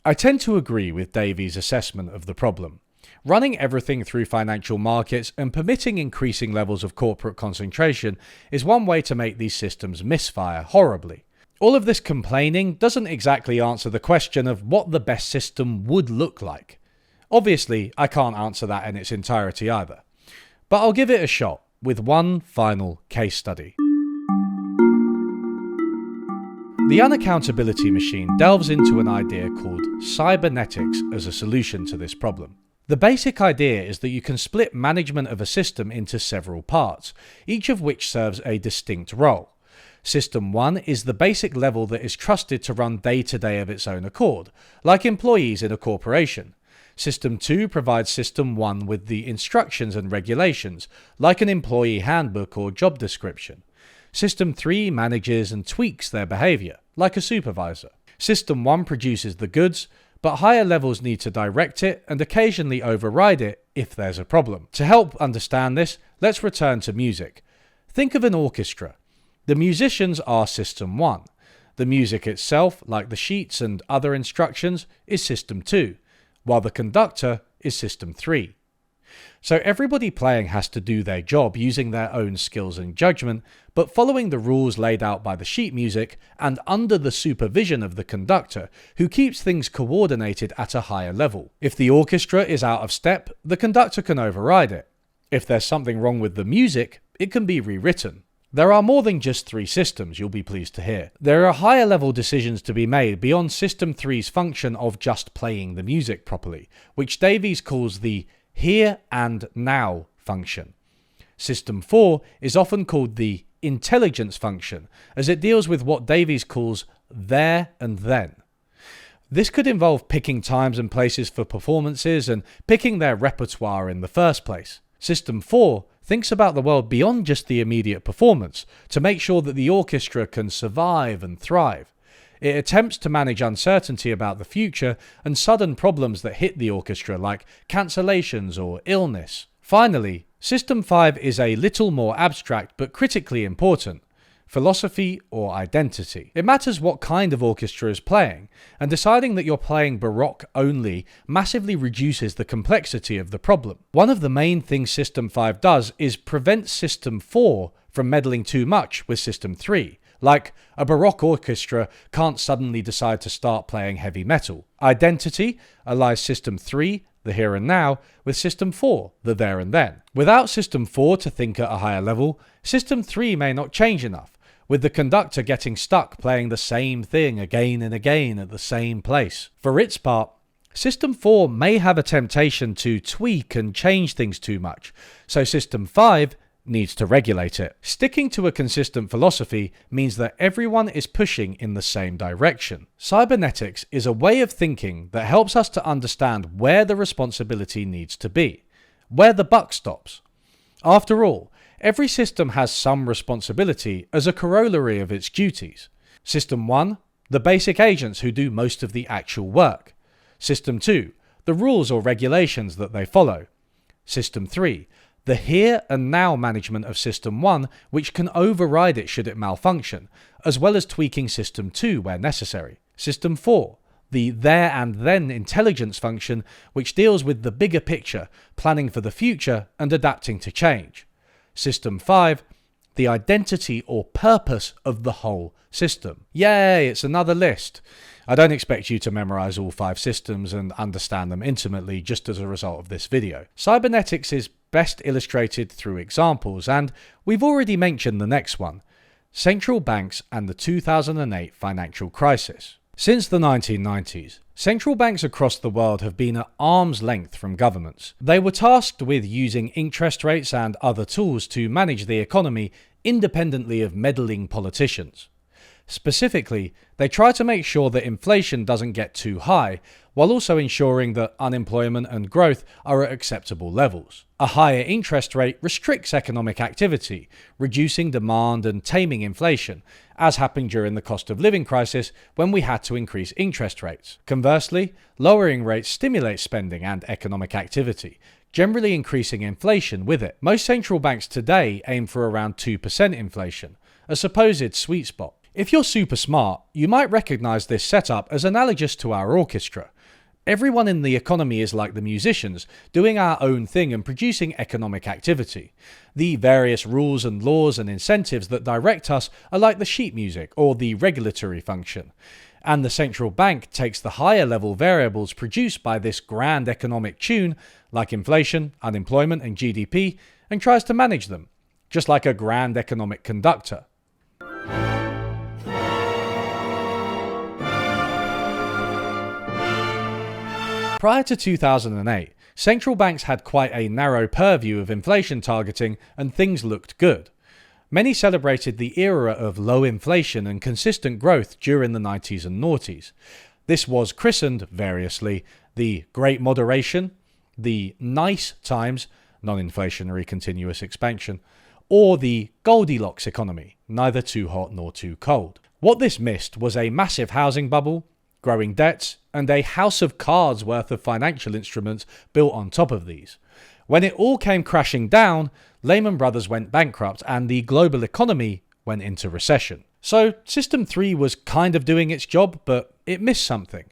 S1: I tend to agree with Davies' assessment of the problem. Running everything through financial markets and permitting increasing levels of corporate concentration is one way to make these systems misfire horribly. All of this complaining doesn't exactly answer the question of what the best system would look like. Obviously, I can't answer that in its entirety either. But I'll give it a shot with one final case study. The unaccountability machine delves into an idea called cybernetics as a solution to this problem. The basic idea is that you can split management of a system into several parts, each of which serves a distinct role. System 1 is the basic level that is trusted to run day-to-day of its own accord, like employees in a corporation. System 2 provides System 1 with the instructions and regulations, like an employee handbook or job description. System 3 manages and tweaks their behavior, like a supervisor. System 1 produces the goods, but higher levels need to direct it and occasionally override it if there's a problem. To help understand this, let's return to music. Think of an orchestra. The musicians are System 1. The music itself, like the sheets and other instructions, is System 2, while the conductor is System 3. So everybody playing has to do their job using their own skills and judgment, but following the rules laid out by the sheet music and under the supervision of the conductor, who keeps things coordinated at a higher level. If the orchestra is out of step, the conductor can override it. If there's something wrong with the music, it can be rewritten. There are more than just 3 systems, you'll be pleased to hear. There are higher level decisions to be made beyond System 3's function of just playing the music properly, which Davies calls the here and now function. System 4 is often called the intelligence function, as it deals with what Davies calls there and then. This could involve picking times and places for performances and picking their repertoire in the first place. System 4 thinks about the world beyond just the immediate performance to make sure that the orchestra can survive and thrive. It attempts to manage uncertainty about the future and sudden problems that hit the orchestra like cancellations or illness. Finally, System 5 is a little more abstract but critically important. Philosophy or identity. It matters what kind of orchestra is playing, and deciding that you're playing Baroque only massively reduces the complexity of the problem. One of the main things System 5 does is prevent System 4 from meddling too much with System 3. Like, a Baroque orchestra can't suddenly decide to start playing heavy metal. Identity allies System 3, the here and now, with System 4, the there and then. Without System 4 to think at a higher level, System 3 may not change enough, with the conductor getting stuck playing the same thing again and again at the same place. For its part, System 4 may have a temptation to tweak and change things too much, so System 5 needs to regulate it. Sticking to a consistent philosophy means that everyone is pushing in the same direction. Cybernetics is a way of thinking that helps us to understand where the responsibility needs to be, where the buck stops. After all, every system has some responsibility as a corollary of its duties. System 1, the basic agents who do most of the actual work. System 2, the rules or regulations that they follow. System 3, the here and now management of System 1, which can override it should it malfunction, as well as tweaking System 2 where necessary. System 4, the there and then intelligence function, which deals with the bigger picture, planning for the future and adapting to change. System 5, the identity or purpose of the whole system. Yay, it's another list. I don't expect you to memorize all 5 systems and understand them intimately just as a result of this video. Cybernetics is best illustrated through examples, and we've already mentioned the next one: central banks and the 2008 financial crisis. Since the 1990s, central banks across the world have been at arm's length from governments. They were tasked with using interest rates and other tools to manage the economy independently of meddling politicians. Specifically, they try to make sure that inflation doesn't get too high, while also ensuring that unemployment and growth are at acceptable levels. A higher interest rate restricts economic activity, reducing demand and taming inflation, as happened during the cost of living crisis when we had to increase interest rates. Conversely, lowering rates stimulates spending and economic activity, generally increasing inflation with it. Most central banks today aim for around 2% inflation, a supposed sweet spot. If you're super smart, you might recognize this setup as analogous to our orchestra. Everyone in the economy is like the musicians, doing our own thing and producing economic activity. The various rules and laws and incentives that direct us are like the sheet music or the regulatory function. And the central bank takes the higher level variables produced by this grand economic tune, like inflation, unemployment and GDP, and tries to manage them, just like a grand economic conductor. Prior to 2008, central banks had quite a narrow purview of inflation targeting and things looked good. Many celebrated the era of low inflation and consistent growth during the 90s and noughties. This was christened, variously, the Great Moderation, the Nice Times, non-inflationary continuous expansion, or the Goldilocks economy, neither too hot nor too cold. What this missed was a massive housing bubble, growing debts, and a house of cards worth of financial instruments built on top of these. When it all came crashing down, Lehman Brothers went bankrupt and the global economy went into recession. So System 3 was kind of doing its job, but it missed something.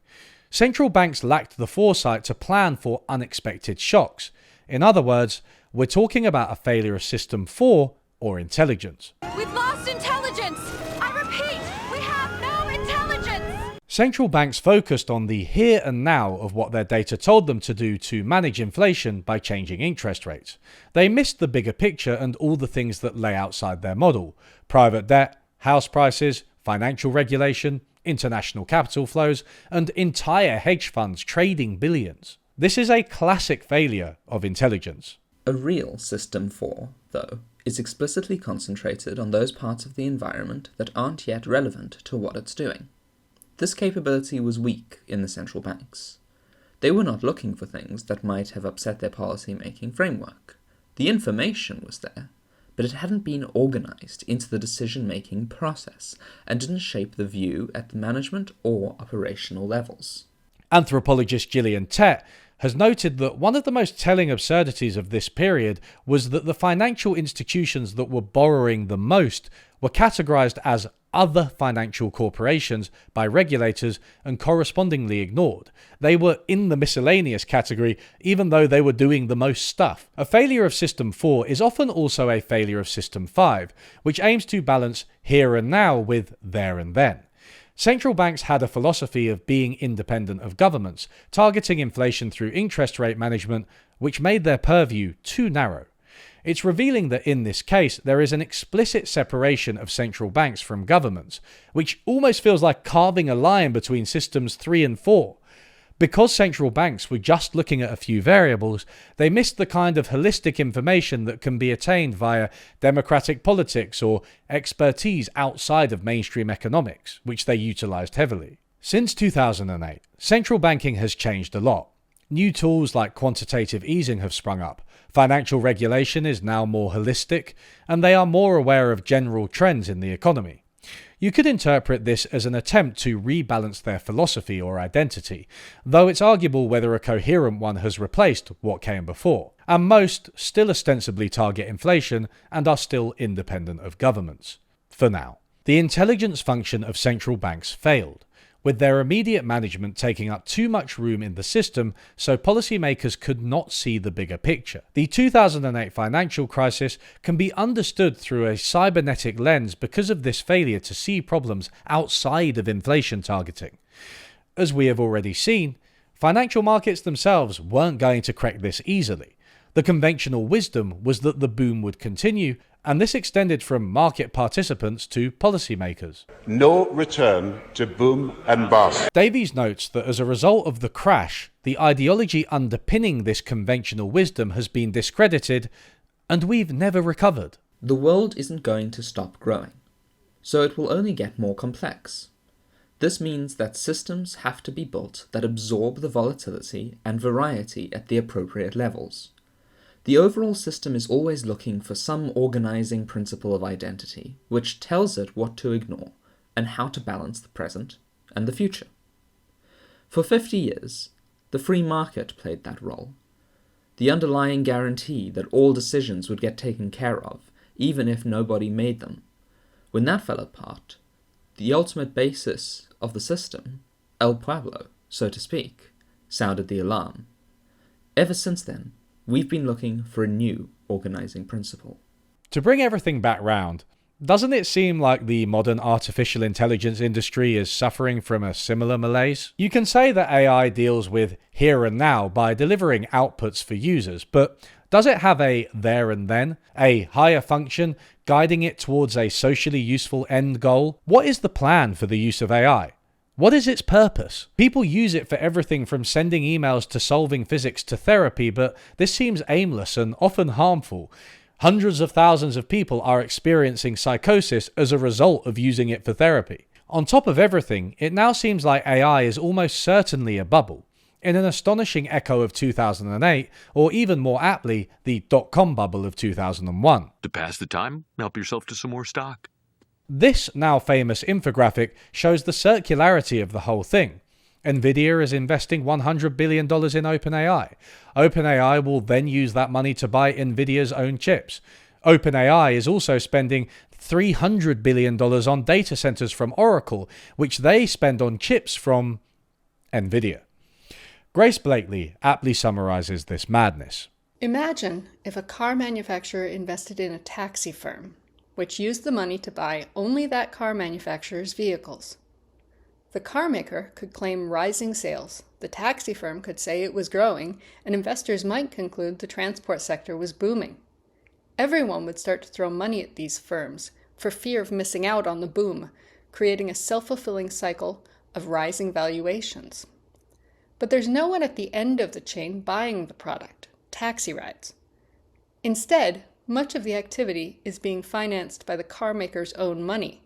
S1: Central banks lacked the foresight to plan for unexpected shocks. In other words, we're talking about a failure of System 4 or intelligence.
S8: We've lost intelligence! I repeat, we have no intelligence!
S1: Central banks focused on the here and now of what their data told them to do to manage inflation by changing interest rates. They missed the bigger picture and all the things that lay outside their model: private debt, house prices, financial regulation, international capital flows, and entire hedge funds trading billions. This is a classic failure of intelligence.
S12: A real System 4, though, is explicitly concentrated on those parts of the environment that aren't yet relevant to what it's doing. This capability was weak in the central banks. They were not looking for things that might have upset their policy-making framework. The information was there, but it hadn't been organized into the decision-making process and didn't shape the view at the management or operational levels.
S1: Anthropologist Gillian Tett has noted that one of the most telling absurdities of this period was that the financial institutions that were borrowing the most were categorized as other financial corporations by regulators and correspondingly ignored. They were in the miscellaneous category even though they were doing the most stuff. A failure of System 4 is often also a failure of System 5, which aims to balance here and now with there and then. Central banks had a philosophy of being independent of governments, targeting inflation through interest rate management, which made their purview too narrow. It's revealing that in this case, there is an explicit separation of central banks from governments, which almost feels like carving a line between Systems 3 and 4. Because central banks were just looking at a few variables, they missed the kind of holistic information that can be attained via democratic politics or expertise outside of mainstream economics, which they utilized heavily. Since 2008, central banking has changed a lot. New tools like quantitative easing have sprung up. Financial regulation is now more holistic, and they are more aware of general trends in the economy. You could interpret this as an attempt to rebalance their philosophy or identity, though it's arguable whether a coherent one has replaced what came before, and most still ostensibly target inflation and are still independent of governments. For now, the intelligence function of central banks failed, with their immediate management taking up too much room in the system so policymakers could not see the bigger picture. The 2008 financial crisis can be understood through a cybernetic lens because of this failure to see problems outside of inflation targeting. As we have already seen, financial markets themselves weren't going to correct this easily. The conventional wisdom was that the boom would continue, and this extended from market participants to policymakers.
S17: No return to boom and bust.
S1: Davies notes that as a result of the crash, the ideology underpinning this conventional wisdom has been discredited, and we've never recovered.
S12: The world isn't going to stop growing, so it will only get more complex. This means that systems have to be built that absorb the volatility and variety at the appropriate levels. The overall system is always looking for some organizing principle of identity, which tells it what to ignore and how to balance the present and the future. For 50 years, the free market played that role. The underlying guarantee that all decisions would get taken care of, even if nobody made them. When that fell apart, the ultimate basis of the system, El Pueblo, so to speak, sounded the alarm. Ever since then, we've been looking for a new organizing principle.
S1: To bring everything back round, doesn't it seem like the modern artificial intelligence industry is suffering from a similar malaise? You can say that AI deals with here and now by delivering outputs for users, but does it have a there and then, a higher function, guiding it towards a socially useful end goal? What is the plan for the use of AI? What is its purpose? People use it for everything from sending emails to solving physics to therapy, but this seems aimless and often harmful. Hundreds of thousands of people are experiencing psychosis as a result of using it for therapy. On top of everything, it now seems like AI is almost certainly a bubble, in an astonishing echo of 2008, or even more aptly, the dot-com bubble of 2001.
S9: To pass the time, help yourself to some more stock.
S1: This now famous infographic shows the circularity of the whole thing. Nvidia is investing $100 billion in OpenAI. OpenAI will then use that money to buy Nvidia's own chips. OpenAI is also spending $300 billion on data centers from Oracle, which they spend on chips from Nvidia. Grace Blakely aptly summarizes this madness.
S10: Imagine if a car manufacturer invested in a taxi firm, which used the money to buy only that car manufacturer's vehicles. The car maker could claim rising sales, the taxi firm could say it was growing, and investors might conclude the transport sector was booming. Everyone would start to throw money at these firms for fear of missing out on the boom, creating a self-fulfilling cycle of rising valuations. But there's no one at the end of the chain buying the product, taxi rides. Instead, much of the activity is being financed by the car maker's own money.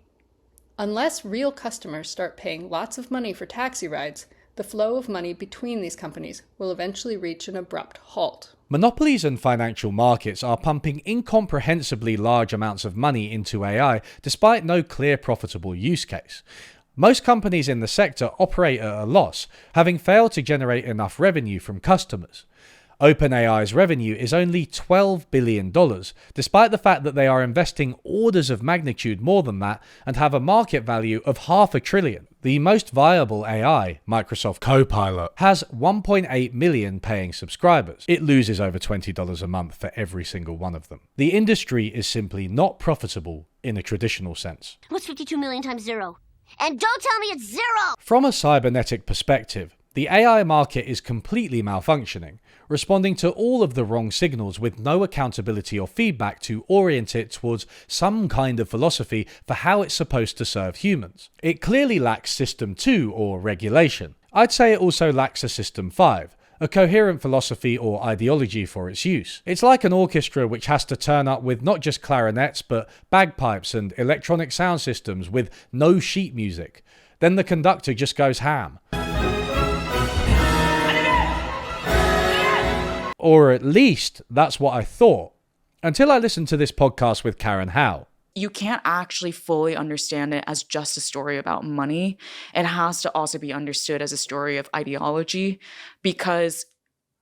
S10: Unless real customers start paying lots of money for taxi rides, the flow of money between these companies will eventually reach an abrupt halt.
S1: Monopolies and financial markets are pumping incomprehensibly large amounts of money into AI despite no clear profitable use case. Most companies in the sector operate at a loss, having failed to generate enough revenue from customers. OpenAI's revenue is only $12 billion, despite the fact that they are investing orders of magnitude more than that and have a market value of $500 billion. The most viable AI, Microsoft Copilot, has 1.8 million paying subscribers. It loses over $20 a month for every single one of them. The industry is simply not profitable in a traditional sense.
S8: What's 52 million times 0? And don't tell me it's 0!
S1: From a cybernetic perspective, the AI market is completely malfunctioning, responding to all of the wrong signals with no accountability or feedback to orient it towards some kind of philosophy for how it's supposed to serve humans. It clearly lacks System 2 or regulation. I'd say it also lacks a System 5, a coherent philosophy or ideology for its use. It's like an orchestra which has to turn up with not just clarinets but bagpipes and electronic sound systems with no sheet music. Then the conductor just goes ham. Or at least that's what I thought, until I listened to this podcast with Karen Howe.
S5: You can't actually fully understand it as just a story about money. It has to also be understood as a story of ideology, because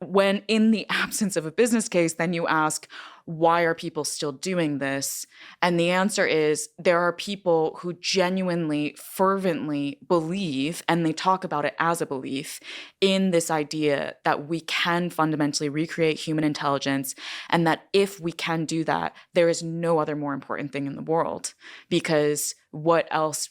S5: when in the absence of a business case, then you ask, why are people still doing this? And the answer is there are people who genuinely, fervently believe, and they talk about it as a belief, in this idea that we can fundamentally recreate human intelligence, and that if we can do that, there is no other more important thing in the world. Because what else,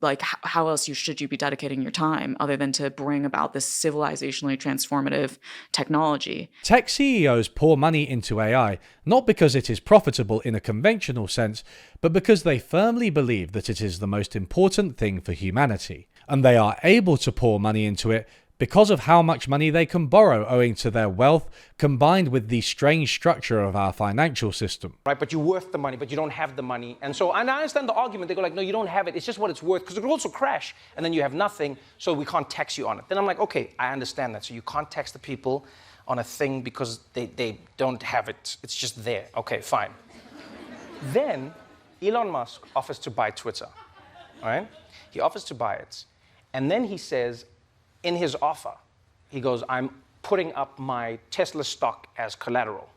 S5: like how else should you be dedicating your time other than to bring about this civilizationally transformative technology?
S1: Tech CEOs pour money into AI not because it is profitable in a conventional sense, but because they firmly believe that it is the most important thing for humanity. And they are able to pour money into it because of how much money they can borrow owing to their wealth, combined with the strange structure of our financial system.
S14: Right, but you're worth the money, but you don't have the money. And I understand the argument. They go like, no, you don't have it. It's just what it's worth, because it could also crash, and then you have nothing, so we can't tax you on it. Then I'm like, okay, I understand that. So you can't tax the people on a thing because they don't have it. It's just there. Okay, fine. Then Elon Musk offers to buy Twitter, all right? He offers to buy it. And then he says, in his offer, he goes, I'm putting up my Tesla stock as collateral.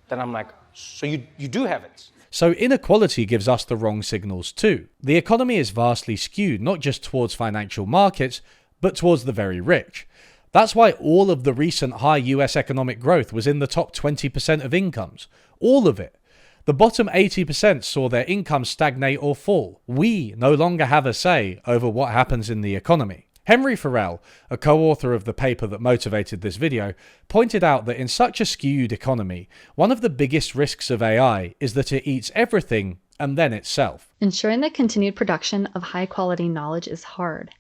S14: Then I'm like, so you do have it?
S1: So inequality gives us the wrong signals too. The economy is vastly skewed not just towards financial markets, but towards the very rich. That's why all of the recent high US economic growth was in the top 20% of incomes. All of it. The bottom 80% saw their income stagnate or fall. We no longer have a say over what happens in the economy. Henry Farrell, a co-author of the paper that motivated this video, pointed out that in such a skewed economy, one of the biggest risks of AI is that it eats everything and then itself.
S15: Ensuring the continued production of high-quality knowledge is hard.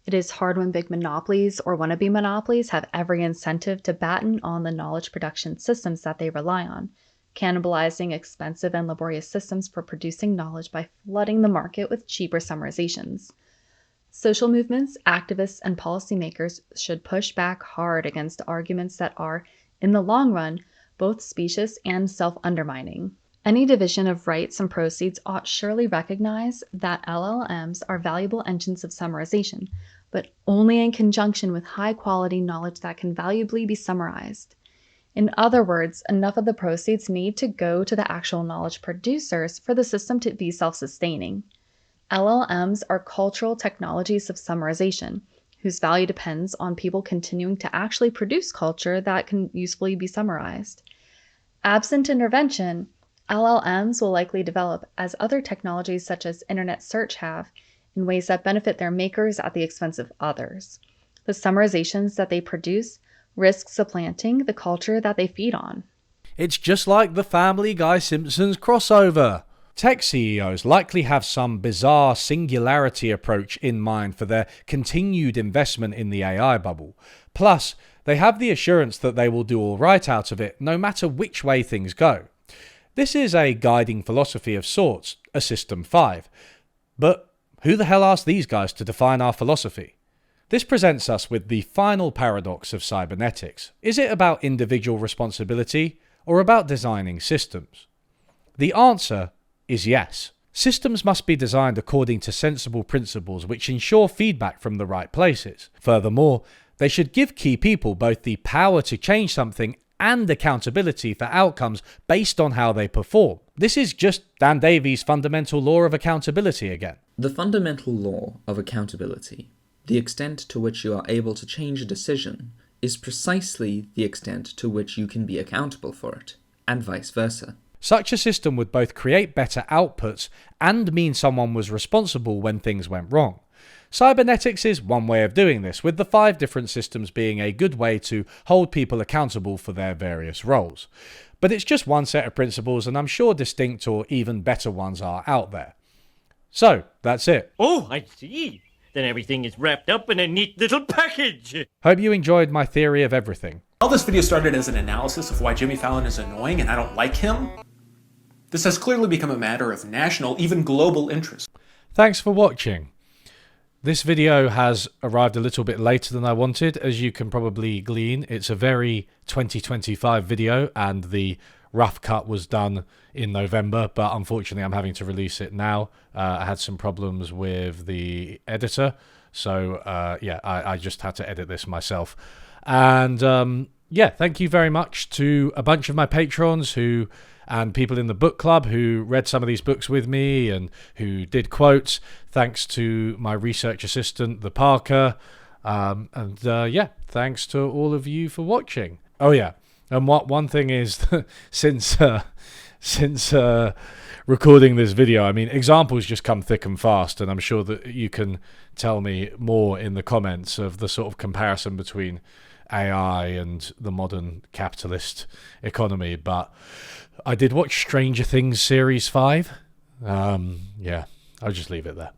S15: It is hard when big monopolies or wannabe monopolies have every incentive to batten on the knowledge production systems that they rely on, cannibalizing expensive and laborious systems for producing knowledge by flooding the market with cheaper summarizations. Social movements, activists, and policymakers should push back hard against arguments that are, in the long run, both specious and self-undermining. Any division of rights and proceeds ought surely recognize that LLMs are valuable engines of summarization, but only in conjunction with high-quality knowledge that can valuably be summarized. In other words, enough of the proceeds need to go to the actual knowledge producers for the system to be self-sustaining. LLMs are cultural technologies of summarization, whose value depends on people continuing to actually produce culture that can usefully be summarized. Absent intervention, LLMs will likely develop, as other technologies such as internet search have, in ways that benefit their makers at the expense of others. The summarizations that they produce risk supplanting the culture that they feed on.
S1: It's just like the Family Guy Simpsons crossover. Tech CEOs likely have some bizarre singularity approach in mind for their continued investment in the AI bubble. Plus, they have the assurance that they will do all right out of it no matter which way things go. This is a guiding philosophy of sorts, a System 5. But who the hell asked these guys to define our philosophy? This presents us with the final paradox of cybernetics. Is it about individual responsibility or about designing systems? The answer is yes. Systems must be designed according to sensible principles which ensure feedback from the right places. Furthermore, they should give key people both the power to change something and accountability for outcomes based on how they perform. This is just Dan Davies' fundamental law of accountability again.
S12: The fundamental law of accountability, the extent to which you are able to change a decision, is precisely the extent to which you can be accountable for it, and vice versa.
S1: Such a system would both create better outputs and mean someone was responsible when things went wrong. Cybernetics is one way of doing this, with the 5 different systems being a good way to hold people accountable for their various roles. But it's just one set of principles, and I'm sure distinct or even better ones are out there. So, that's it.
S4: Oh, I see. Then everything is wrapped up in a neat little package.
S1: Hope you enjoyed my theory of everything.
S2: While this video started as an analysis of why Jimmy Fallon is annoying and I don't like him, this has clearly become a matter of national, even global interest.
S1: Thanks for watching. This video has arrived a little bit later than I wanted, as you can probably glean. It's a very 2025 video, and the rough cut was done in November, but unfortunately I'm having to release it now. I had some problems with the editor, so I just had to edit this myself. And thank you very much to a bunch of my patrons and people in the book club who read some of these books with me and who did quotes. Thanks to my research assistant, the Parker. Thanks to all of you for watching. Oh yeah, and one thing is, since recording this video, I mean, examples just come thick and fast, and I'm sure that you can tell me more in the comments of the sort of comparison between AI and the modern capitalist economy. But I did watch Stranger Things Series 5. I'll just leave it there.